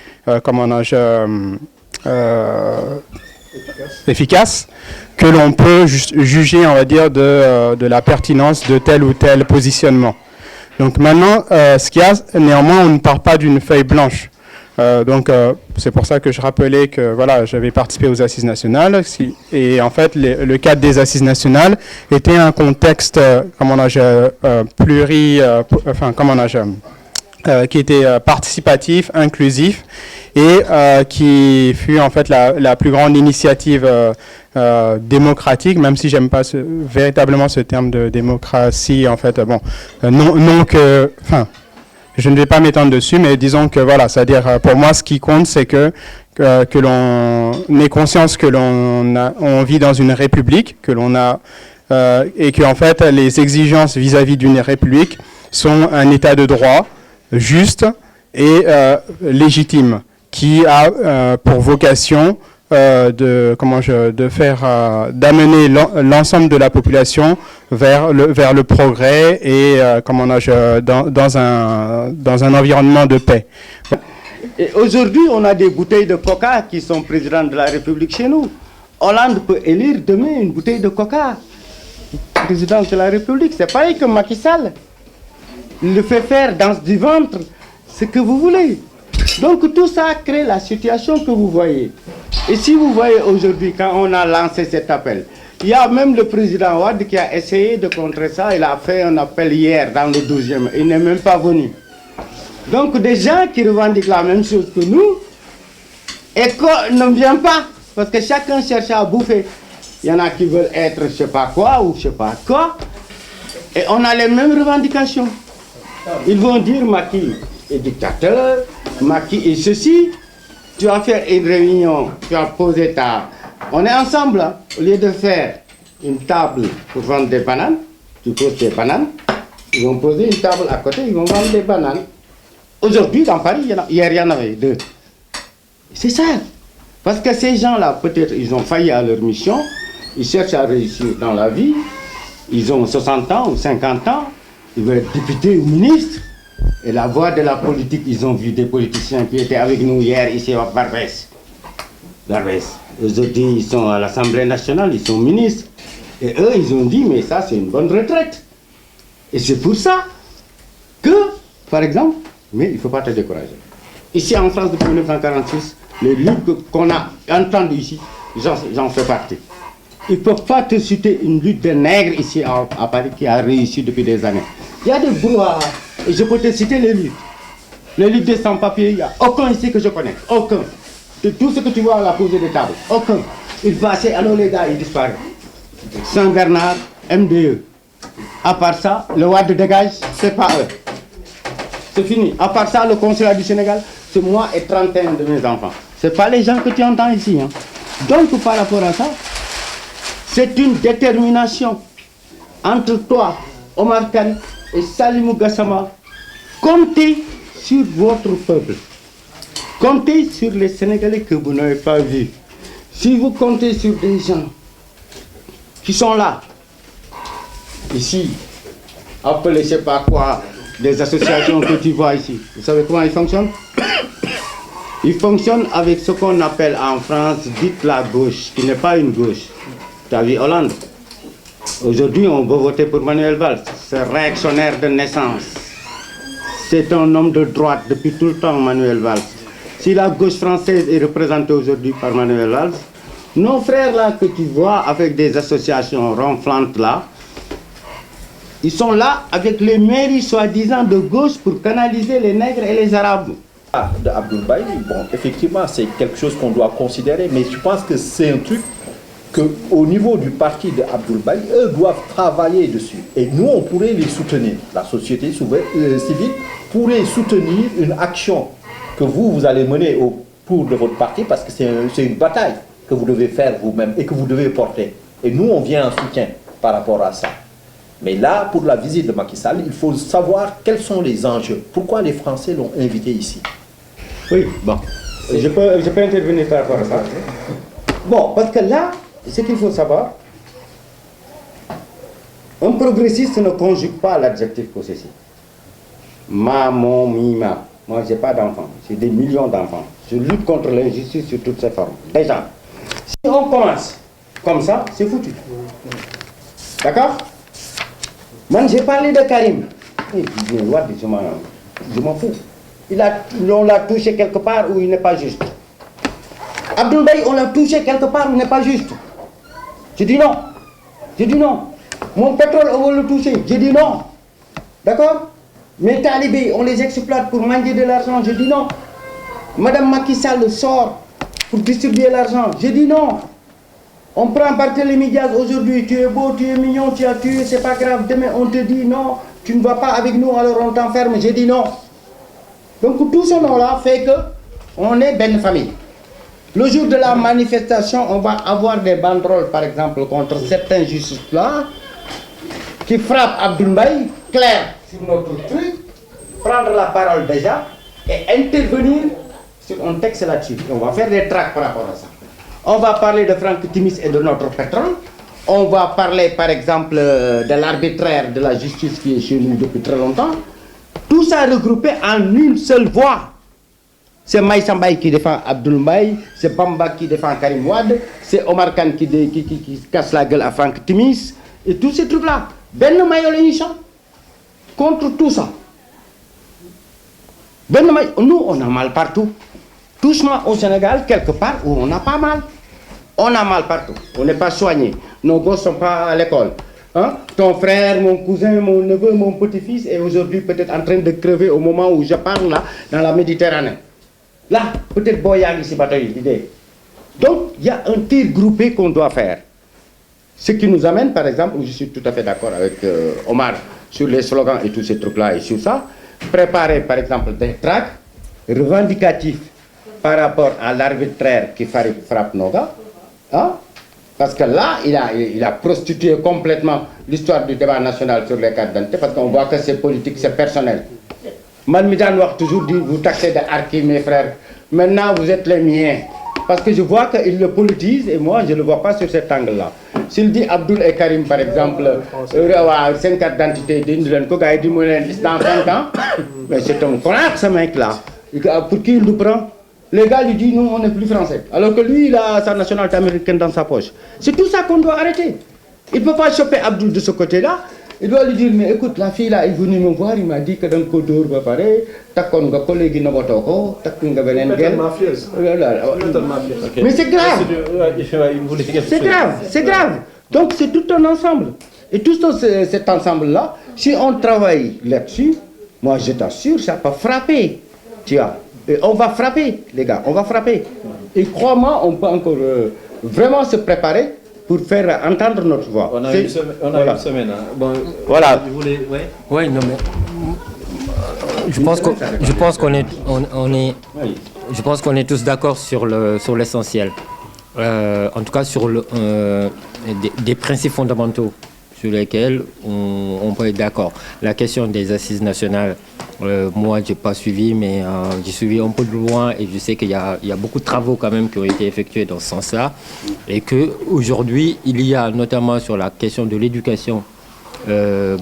efficaces, que l'on peut juger, on va dire, de la pertinence de tel ou tel positionnement. Donc maintenant, ce qu'il y a, néanmoins, on ne part pas d'une feuille blanche. Donc c'est pour ça que je rappelais que voilà, j'avais participé aux assises nationales et en fait le cadre des assises nationales était un contexte qui était participatif, inclusif et qui fut en fait la plus grande initiative démocratique, même si j'aime pas véritablement ce terme de démocratie en fait. Bon, je ne vais pas m'étendre dessus, mais disons que voilà, c'est-à-dire pour moi, ce qui compte, c'est que l'on ait conscience que on vit dans une république, que l'on a et que en fait les exigences vis-à-vis d'une république sont un état de droit juste et légitime, qui a pour vocation d'amener l'ensemble de la population vers le progrès et dans un environnement de paix. Et aujourd'hui, on a des bouteilles de coca qui sont présidents de la République chez nous. Hollande peut élire demain une bouteille de coca. Président de la République, c'est pareil que Macky Sall. Il le fait faire dans du ventre ce que vous voulez. Donc tout ça crée la situation que vous voyez. Et si vous voyez aujourd'hui, quand on a lancé cet appel, il y a même le président Wade qui a essayé de contrer ça. Il a fait un appel hier dans le 12e. Il n'est même pas venu. Donc des gens qui revendiquent la même chose que nous, et qu'on ne vient pas, parce que chacun cherche à bouffer. Il y en a qui veulent être je sais pas quoi ou je sais pas quoi. Et on a les mêmes revendications. Ils vont dire Macky est dictateur, Macky est ceci. Tu vas faire une réunion, tu vas poser ta... On est ensemble, hein. Au lieu de faire une table pour vendre des bananes, tu poses des bananes, ils vont poser une table à côté, ils vont vendre des bananes. Aujourd'hui, dans Paris, hier, il y en avait 2. C'est ça. Parce que ces gens-là, peut-être, ils ont failli à leur mission, ils cherchent à réussir dans la vie, ils ont 60 ans ou 50 ans, ils veulent être députés ou ministres. Et la voie de la politique, ils ont vu des politiciens qui étaient avec nous hier ici à Barbès. Aujourd'hui, ils sont à l'Assemblée nationale, ils sont ministres. Et eux, ils ont dit, mais ça, c'est une bonne retraite. Et c'est pour ça que, par exemple, mais il ne faut pas te décourager. Ici en France, depuis 1946, les luttes qu'on a entendues ici, j'en fais partie. Ils ne peuvent pas te citer une lutte des nègres ici à Paris qui a réussi depuis des années. Il y a des brouhahas. Et je peux te citer les luttes. Les luttes des sans-papiers, il n'y a aucun ici que je connais. Aucun. De tout ce que tu vois à la posée des tables. Aucun. Ils passaient, alors les gars, ils disparaissent. Saint-Bernard, MDE. À part ça, le Wade dégage, c'est pas eux. C'est fini. À part ça, le consulat du Sénégal, c'est moi et 31 de mes enfants. Ce pas les gens que tu entends ici. Hein. Donc, par rapport à ça, c'est une détermination entre toi, Omar Kane et Salimou Gassama. Comptez sur votre peuple. Comptez sur les Sénégalais que vous n'avez pas vus. Si vous comptez sur des gens qui sont là, ici, appelez je ne sais pas quoi, des associations que tu vois ici. Vous savez comment ils fonctionnent? Ils fonctionnent avec ce qu'on appelle en France, dite la gauche, qui n'est pas une gauche. Tu as vu Hollande? Aujourd'hui, on veut voter pour Manuel Valls. C'est réactionnaire de naissance. C'est un homme de droite depuis tout le temps, Manuel Valls. Si la gauche française est représentée aujourd'hui par Manuel Valls, nos frères là que tu vois avec des associations ronflantes là, ils sont là avec les mairies soi-disant de gauche pour canaliser les nègres et les arabes. De Abdoul Mbaye, bon, effectivement, c'est quelque chose qu'on doit considérer, mais je pense que c'est un truc qu'au niveau du parti de Abdoul Mbaye, eux doivent travailler dessus. Et nous, on pourrait les soutenir. La société civile pourrait soutenir une action que vous allez mener pour de votre parti, parce que c'est une bataille que vous devez faire vous-même et que vous devez porter. Et nous, on vient en soutien par rapport à ça. Mais là, pour la visite de Macky Sall, il faut savoir quels sont les enjeux. Pourquoi les Français l'ont invité ici? Oui, bon. Je peux intervenir par rapport à ça. Bon, parce que là, ce qu'il faut savoir, un progressiste ne conjugue pas l'adjectif possessif. Ma, mon, mi, ma. Moi, je n'ai pas d'enfants. J'ai des millions d'enfants. Je lutte contre l'injustice sur toutes ses formes. Déjà, si on commence comme ça, c'est foutu. D'accord? Moi, j'ai parlé de Karim. Je m'en fous. On l'a touché quelque part où il n'est pas juste. Abdoul Mbaye, on l'a touché quelque part où il n'est pas juste. Je dis non. Je dis non. Mon pétrole, on va le toucher. Je dis non. D'accord? Mes talibés, on les exploite pour manger de l'argent. Je dis non. Madame Macky Sall sort pour distribuer l'argent. Je dis non. On prend Barthélémy Diaz aujourd'hui. Tu es beau, tu es mignon, tu as tué, c'est pas grave. Demain, on te dit non. Tu ne vas pas avec nous, alors on t'enferme. Je dis non. Donc tout ce nom-là fait qu'on est belle famille. Le jour de la manifestation, on va avoir des banderoles, par exemple, contre certains justices-là, qui frappent Abdoul Mbaye, clair sur notre truc, prendre la parole déjà, et intervenir sur un texte là-dessus. On va faire des tracts par rapport à ça. On va parler de Franck Timis et de notre pétrole. On va parler, par exemple, de l'arbitraire de la justice qui est chez nous depuis très longtemps. Tout ça regroupé en une seule voix. C'est Maïssa Mbaye qui défend Abdoul Mbaye, c'est Bamba qui défend Karim Wade, c'est Omar Kane qui casse la gueule à Franck Timis, et tous ces trucs-là. Ben Mayo l'émission contre tout ça. Nous, on a mal partout. Touche-moi au Sénégal, quelque part où on n'a pas mal. On a mal partout. On n'est pas soigné. Nos gosses ne sont pas à l'école. Hein? Ton frère, mon cousin, mon neveu, mon petit-fils est aujourd'hui peut-être en train de crever au moment où je parle là, dans la Méditerranée. Là, peut-être Boyang ici, l'idée. Donc, il y a un tir groupé qu'on doit faire. Ce qui nous amène, par exemple, je suis tout à fait d'accord avec Omar sur les slogans et tous ces trucs-là et sur ça, préparer, par exemple, des tracts revendicatifs par rapport à l'arbitraire qui frappe nos gars. Hein? Parce que là, il a prostitué complètement l'histoire du débat national sur les cartes d'identité, parce qu'on voit que c'est politique, c'est personnel. Malmidan Noir toujours dit, vous taxez des harkis, mes frères. Maintenant, vous êtes les miens. Parce que je vois qu'il le politise et moi, je ne le vois pas sur cet angle-là. S'il dit Abdoul et Karim, par exemple, 5 cartes d'identité, dans 5 ans, mais c'est un connard, ce mec-là. Pour qui il nous prend? Les gars lui disent, nous, on n'est plus français. Alors que lui, il a sa nationalité américaine dans sa poche. C'est tout ça qu'on doit arrêter. Il ne peut pas choper Abdoul de ce côté-là. Il doit lui dire, mais écoute, la fille là est venue me voir, il m'a dit que dans le Kodor va pareil, takon ga collègue na botoko, takon ga benen gel. Mais c'est grave. C'est grave, c'est grave. Donc c'est tout un ensemble. Et tout cet ensemble-là, si on travaille là-dessus, moi je t'assure, ça peut frapper. Tu vois. Et on va frapper, les gars, on va frapper. Et crois-moi, on peut encore vraiment se préparer pour faire entendre notre voix. On a une semaine. Hein. Bon, voilà. Oui, non mais je pense qu'on est tous d'accord sur l'essentiel. En tout cas sur des principes fondamentaux sur lesquels on peut être d'accord. La question des assises nationales, moi j'ai pas suivi, mais j'ai suivi un peu de loin et je sais qu'il y a beaucoup de travaux quand même qui ont été effectués dans ce sens-là et qu'aujourd'hui il y a notamment sur la question de l'éducation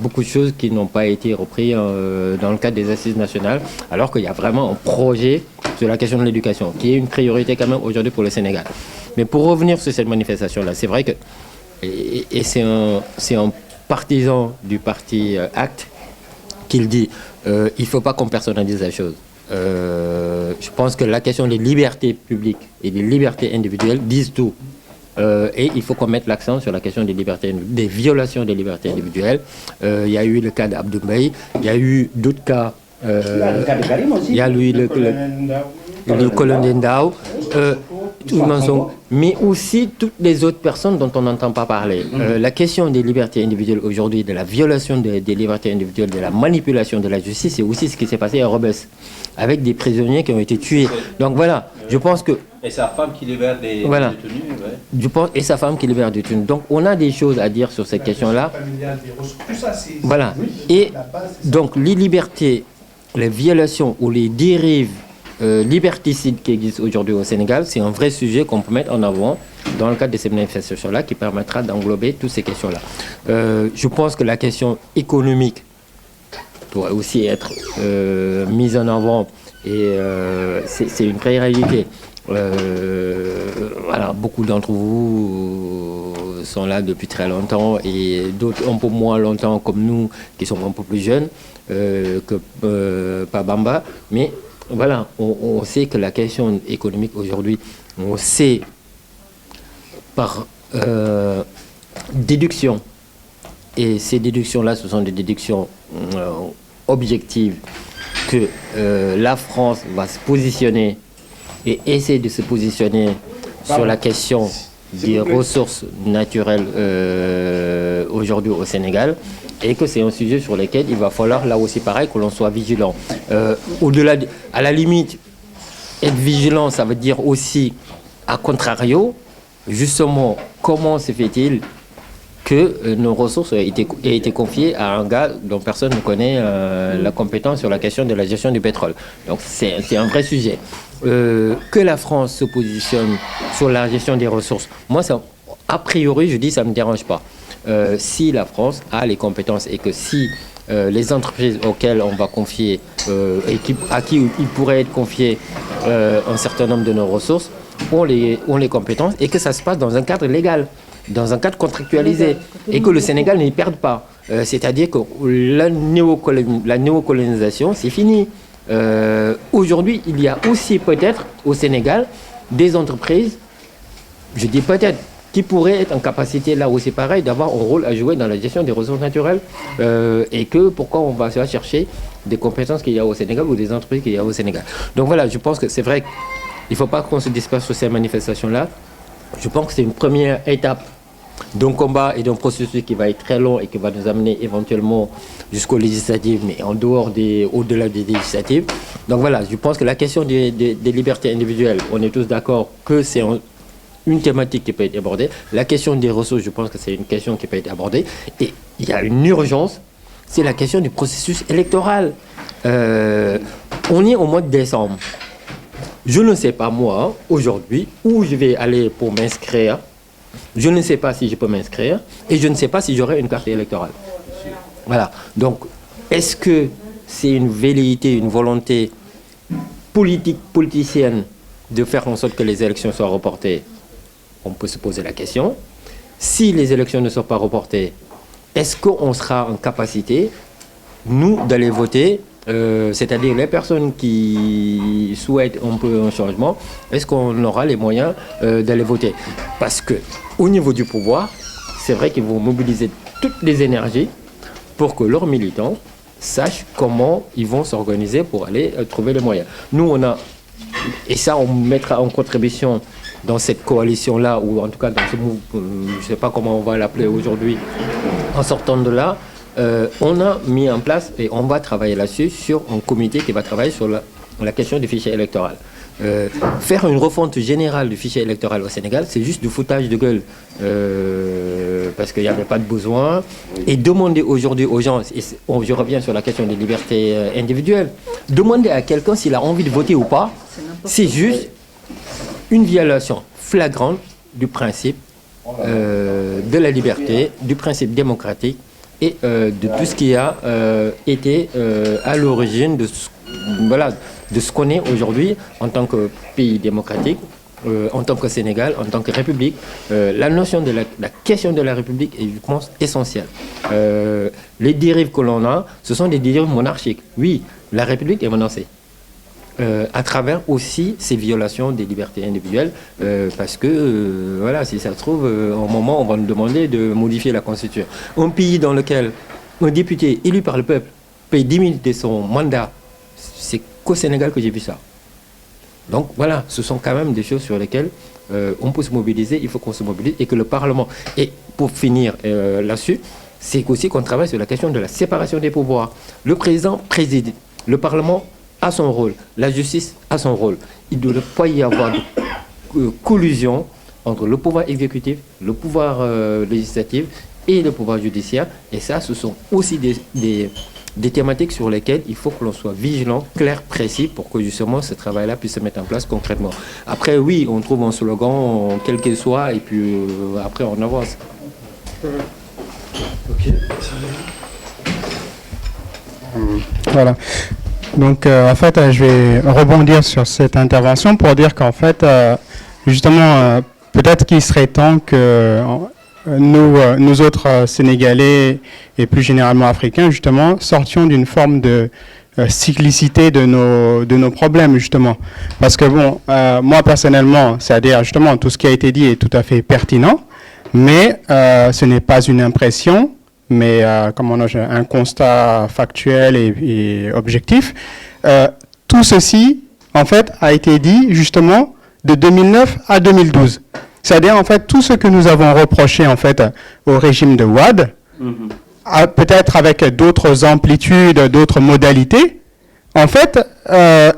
beaucoup de choses qui n'ont pas été reprises dans le cadre des assises nationales, alors qu'il y a vraiment un projet sur la question de l'éducation qui est une priorité quand même aujourd'hui pour le Sénégal. Mais pour revenir sur cette manifestation-là, c'est vrai que et c'est un partisan du parti ACT qu'il dit il ne faut pas qu'on personnalise la chose. Je pense que la question des libertés publiques et des libertés individuelles disent tout. Et il faut qu'on mette l'accent sur la question des libertés, des violations des libertés individuelles. Il y a eu le cas d'Abdoul Mbaye, il y a eu d'autres cas. Il y a eu le colonel Ndao, mais aussi toutes les autres personnes dont on n'entend pas parler. La question des libertés individuelles aujourd'hui, de la violation des libertés individuelles, de la manipulation de la justice, c'est aussi ce qui s'est passé à Rebeuss, avec des prisonniers qui ont été tués. Donc voilà, je pense que... Et sa femme qui libère des détenus. Ouais. Je pense, et sa femme qui libère des détenus. Donc on a des choses à dire sur cette question-là. Voilà. Et donc les libertés, les violations ou les dérives liberticides qui existent aujourd'hui au Sénégal, c'est un vrai sujet qu'on peut mettre en avant dans le cadre de ces manifestations-là qui permettra d'englober toutes ces questions-là. Je pense que la question économique doit aussi être mise en avant et c'est une vraie réalité. Voilà, beaucoup d'entre vous sont là depuis très longtemps et d'autres un peu moins longtemps comme nous qui sommes un peu plus jeunes que Pabamba, mais voilà, on sait que la question économique aujourd'hui, on sait par déduction, et ces déductions-là, ce sont des déductions objectives, que la France va se positionner et essayer de se positionner sur la question des ressources naturelles aujourd'hui au Sénégal, et que c'est un sujet sur lequel il va falloir là aussi pareil que l'on soit vigilant. Au-delà, à la limite, être vigilant, ça veut dire aussi, à contrario, justement, comment se fait-il que nos ressources aient été confiées à un gars dont personne ne connaît la compétence sur la question de la gestion du pétrole. Donc c'est un vrai sujet. Que la France se positionne sur la gestion des ressources, moi, ça, a priori, je dis, ça ne me dérange pas. Si la France a les compétences et que si les entreprises auxquelles on va confier à qui il pourrait être confié un certain nombre de nos ressources ont les compétences et que ça se passe dans un cadre légal, dans un cadre contractualisé et que le Sénégal n'y perde pas. C'est-à-dire que la néocolonisation, c'est fini. Aujourd'hui, il y a aussi peut-être au Sénégal des entreprises, je dis peut-être, qui pourraient être en capacité, là aussi pareil, d'avoir un rôle à jouer dans la gestion des ressources naturelles. Et que pourquoi on va chercher des compétences qu'il y a au Sénégal ou des entreprises qu'il y a au Sénégal. Donc voilà, je pense que c'est vrai qu'il ne faut pas qu'on se disperse sur ces manifestations-là. Je pense que c'est une première étape d'un combat et d'un processus qui va être très long et qui va nous amener éventuellement jusqu'aux législatives, mais au-delà des législatives. Donc voilà, je pense que la question des libertés individuelles, on est tous d'accord que c'est une thématique qui peut être abordée. La question des ressources, je pense que c'est une question qui peut être abordée. Et il y a une urgence, c'est la question du processus électoral. On est au mois de décembre. Je ne sais pas, moi, aujourd'hui, où je vais aller pour m'inscrire. Je ne sais pas si je peux m'inscrire. Et je ne sais pas si j'aurai une carte électorale. Voilà. Donc, est-ce que c'est une velléité, une volonté politicienne de faire en sorte que les élections soient reportées? On peut se poser la question. Si les élections ne sont pas reportées, est-ce qu'on sera en capacité, nous, d'aller voter, c'est-à-dire les personnes qui souhaitent un peu un changement, est-ce qu'on aura les moyens d'aller voter? Parce qu'au niveau du pouvoir, c'est vrai qu'ils vont mobiliser toutes les énergies pour que leurs militants sachent comment ils vont s'organiser pour aller trouver les moyens. Nous, on a, et ça, on mettra en contribution dans cette coalition-là, ou en tout cas dans ce mouvement, je ne sais pas comment on va l'appeler aujourd'hui, en sortant de là, on a mis en place, et on va travailler là-dessus, sur un comité qui va travailler sur la question du fichier électoral. Faire une refonte générale du fichier électoral au Sénégal, c'est juste du foutage de gueule, parce qu'il n'y avait pas de besoin. Et demander aujourd'hui aux gens, et je reviens sur la question des libertés individuelles, demander à quelqu'un s'il a envie de voter ou pas, c'est juste une violation flagrante du principe de la liberté, du principe démocratique et de tout ce qui a été à l'origine de ce qu'on est aujourd'hui en tant que pays démocratique, en tant que Sénégal, en tant que République. La notion de la question de la République est, je pense, essentielle. Les dérives que l'on a, ce sont des dérives monarchiques. Oui, la République est menacée. À travers aussi ces violations des libertés individuelles, parce que, voilà, si ça se trouve, au moment on va nous demander de modifier la Constitution. Un pays dans lequel un député élu par le peuple paye 10 000 de son mandat, c'est qu'au Sénégal que j'ai vu ça. Donc voilà, ce sont quand même des choses sur lesquelles on peut se mobiliser, il faut qu'on se mobilise, et que le Parlement, et pour finir là-dessus, c'est aussi qu'on travaille sur la question de la séparation des pouvoirs. Le président préside, le Parlement a son rôle, la justice a son rôle. Il ne doit pas y avoir de collusion entre le pouvoir exécutif, le pouvoir législatif et le pouvoir judiciaire. Et ça, ce sont aussi des thématiques sur lesquelles il faut que l'on soit vigilant, clair, précis, pour que justement ce travail-là puisse se mettre en place concrètement. Après, oui, on trouve un slogan, quel qu'il soit, et puis après on avance. Ok. Voilà. Donc, en fait, je vais rebondir sur cette intervention pour dire qu'en fait, justement, peut-être qu'il serait temps que nous autres Sénégalais et plus généralement Africains, justement, sortions d'une forme de cyclicité de nos problèmes, justement. Parce que, bon, moi, personnellement, c'est-à-dire, justement, tout ce qui a été dit est tout à fait pertinent, mais ce n'est pas une impression, mais un constat factuel et objectif. Tout ceci, en fait, a été dit justement de 2009 à 2012. C'est-à-dire, en fait, tout ce que nous avons reproché, en fait, au régime de Wade, peut-être avec d'autres amplitudes, d'autres modalités, en fait,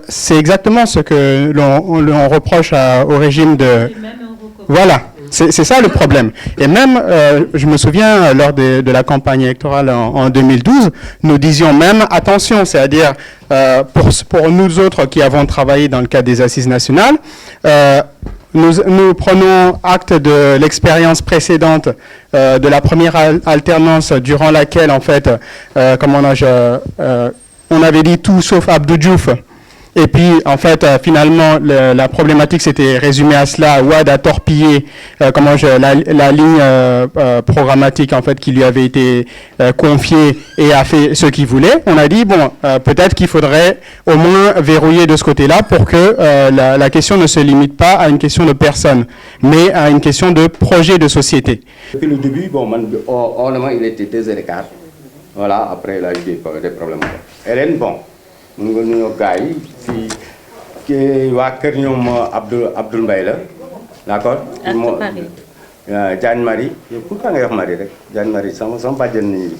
c'est exactement ce que l'on reproche au régime de... Voilà. C'est ça le problème. Et même, je me souviens, lors de la campagne électorale en 2012, nous disions même, attention, c'est-à-dire, pour nous autres qui avons travaillé dans le cadre des Assises nationales, nous prenons acte de l'expérience précédente de la première alternance durant laquelle, en fait, on avait dit tout sauf Abdou Diouf, Et puis, en fait, finalement, la problématique s'était résumée à cela. Wade a torpillé la ligne programmatique en fait qui lui avait été confiée et a fait ce qu'il voulait. On a dit bon, peut-être qu'il faudrait au moins verrouiller de ce côté-là pour que la question ne se limite pas à une question de personne, mais à une question de projet de société. Depuis le début, bon, honnêtement, il était 2h15. Voilà, après, il a eu des problèmes. Hélène, bon. Nous avons des qui Abdoul Mbaye, d'accord? Diane Marie. Pourquoi tu as Marie? Diane Marie, ça ne pas Diane Marie.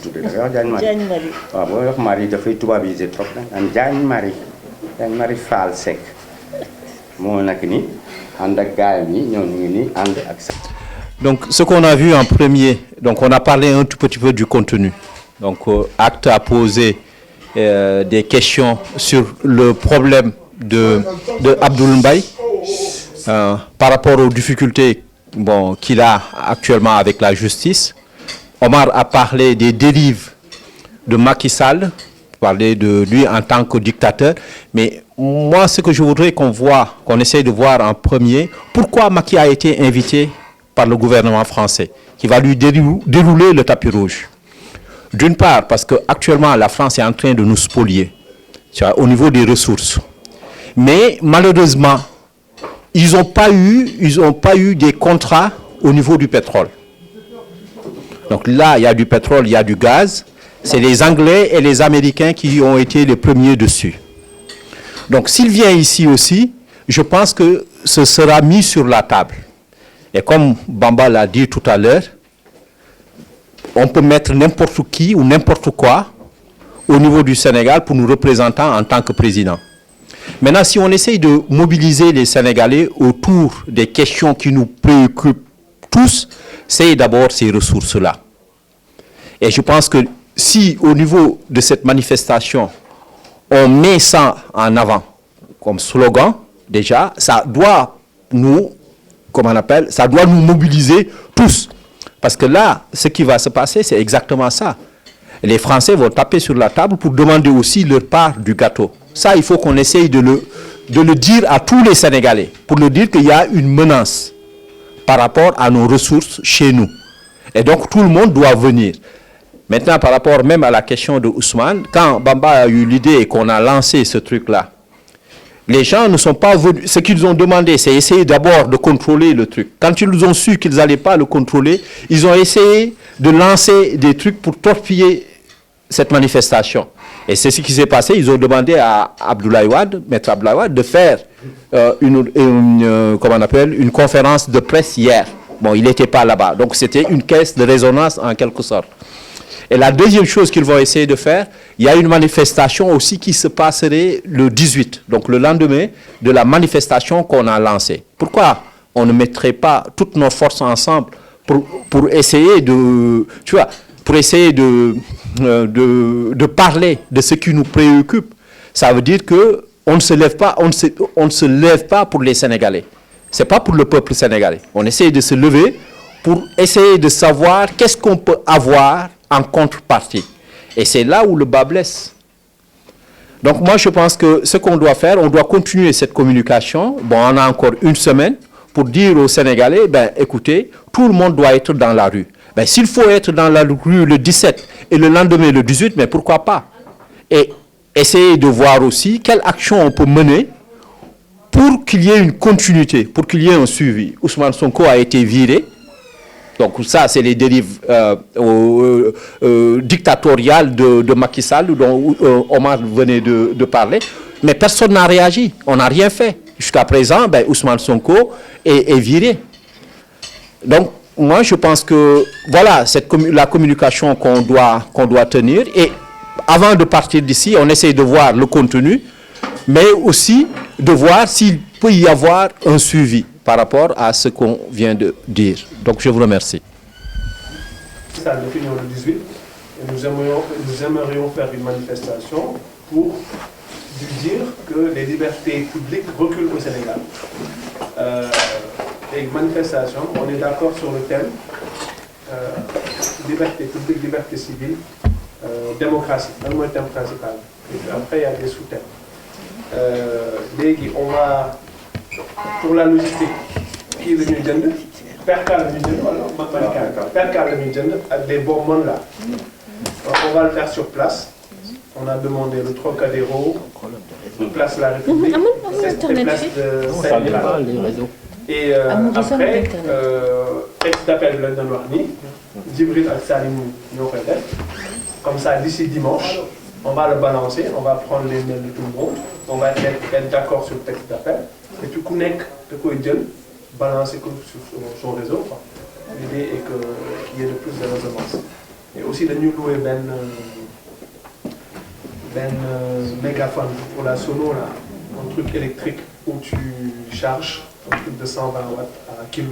Diane Marie. Ah, bon, Marie, tu fais tout baptiser trop. Diane Marie. Diane Marie Falsec. Mon akini, andak gaami, ñoni and ak. Donc, ce qu'on a vu en premier, donc on a parlé un tout petit peu du contenu. Donc, Acte a posé des questions sur le problème de Abdoul Mbaye par rapport aux difficultés qu'il a actuellement avec la justice. Omar a parlé des dérives de Macky Sall, parler de lui en tant que dictateur. Mais moi, ce que je voudrais qu'on essaye de voir en premier, pourquoi Macky a été invité par le gouvernement français, qui va lui dérouler le tapis rouge. D'une part, parce qu'actuellement, la France est en train de nous spolier au niveau des ressources. Mais malheureusement, ils n'ont pas eu des contrats au niveau du pétrole. Donc là, il y a du pétrole, il y a du gaz. C'est les Anglais et les Américains qui ont été les premiers dessus. Donc s'il vient ici aussi, je pense que ce sera mis sur la table. Et comme Bamba l'a dit tout à l'heure, on peut mettre n'importe qui ou n'importe quoi au niveau du Sénégal pour nous représenter en tant que président. Maintenant, si on essaye de mobiliser les Sénégalais autour des questions qui nous préoccupent tous, c'est d'abord ces ressources-là. Et je pense que si au niveau de cette manifestation, on met ça en avant comme slogan, déjà, ça doit nous mobiliser tous. Parce que là, ce qui va se passer, c'est exactement ça. Les Français vont taper sur la table pour demander aussi leur part du gâteau. Ça, il faut qu'on essaye de le dire à tous les Sénégalais, pour leur dire qu'il y a une menace par rapport à nos ressources chez nous. Et donc, tout le monde doit venir. Maintenant, par rapport même à la question de Ousmane, quand Bamba a eu l'idée et qu'on a lancé ce truc-là, les gens ne sont pas venus. Ce qu'ils ont demandé, c'est essayer d'abord de contrôler le truc. Quand ils ont su qu'ils n'allaient pas le contrôler, ils ont essayé de lancer des trucs pour torpiller cette manifestation. Et c'est ce qui s'est passé. Ils ont demandé à Abdoulaye Wade, Maître Abdoulaye Wade, de faire une conférence de presse hier. Bon, il n'était pas là-bas. Donc c'était une caisse de résonance en quelque sorte. Et la deuxième chose qu'ils vont essayer de faire, il y a une manifestation aussi qui se passerait le 18, donc le lendemain de la manifestation qu'on a lancée. Pourquoi on ne mettrait pas toutes nos forces ensemble pour essayer de parler de ce qui nous préoccupe? Ça veut dire que on ne se lève pas pour les Sénégalais. C'est pas pour le peuple sénégalais. On essaie de se lever pour essayer de savoir qu'est-ce qu'on peut avoir en contrepartie. Et c'est là où le bas blesse. Donc moi, je pense que ce qu'on doit faire, on doit continuer cette communication. Bon, on a encore une semaine pour dire aux Sénégalais, écoutez, tout le monde doit être dans la rue. S'il faut être dans la rue le 17 et le lendemain le 18, mais pourquoi pas? Et essayer de voir aussi quelle action on peut mener pour qu'il y ait une continuité, pour qu'il y ait un suivi. Ousmane Sonko a été viré. Donc ça, c'est les dérives dictatoriales de Macky Sall dont Omar venait de parler. Mais personne n'a réagi. On n'a rien fait. Jusqu'à présent, Ousmane Sonko est viré. Donc, moi, je pense que voilà la communication qu'on doit tenir. Et avant de partir d'ici, on essaie de voir le contenu, mais aussi de voir s'il peut y avoir un suivi par rapport à ce qu'on vient de dire. Donc, je vous remercie. Ça a défini le 18 et nous aimerions faire une manifestation pour dire que les libertés publiques reculent au Sénégal. Et une manifestation, on est d'accord sur le thème liberté publique, liberté civile, démocratie. C'est le thème principal. Et puis après, il y a des sous-thèmes. léegi on va pour la logistique kii la ñuy jënd percal la ñuy jënd wala percal la ñuy jënd ak des bonbonnes là. Donc on va le faire sur place. On a demandé le Trocadéro, place La République, place de Saint-Milan. Et après, texte d'appel de London Warni, Djibril Al-Salim nous répète. Comme ça, d'ici dimanche, on va le balancer, on va prendre les mails de tout le monde, on va être d'accord sur le texte d'appel. Et tout le monde de quoi il balancer sur son réseau. L'idée est qu'il y ait de plus de résonance. Et aussi de nous louer mégaphone pour la sono, là, un truc électrique où tu charges un truc de 120 watts à kilo.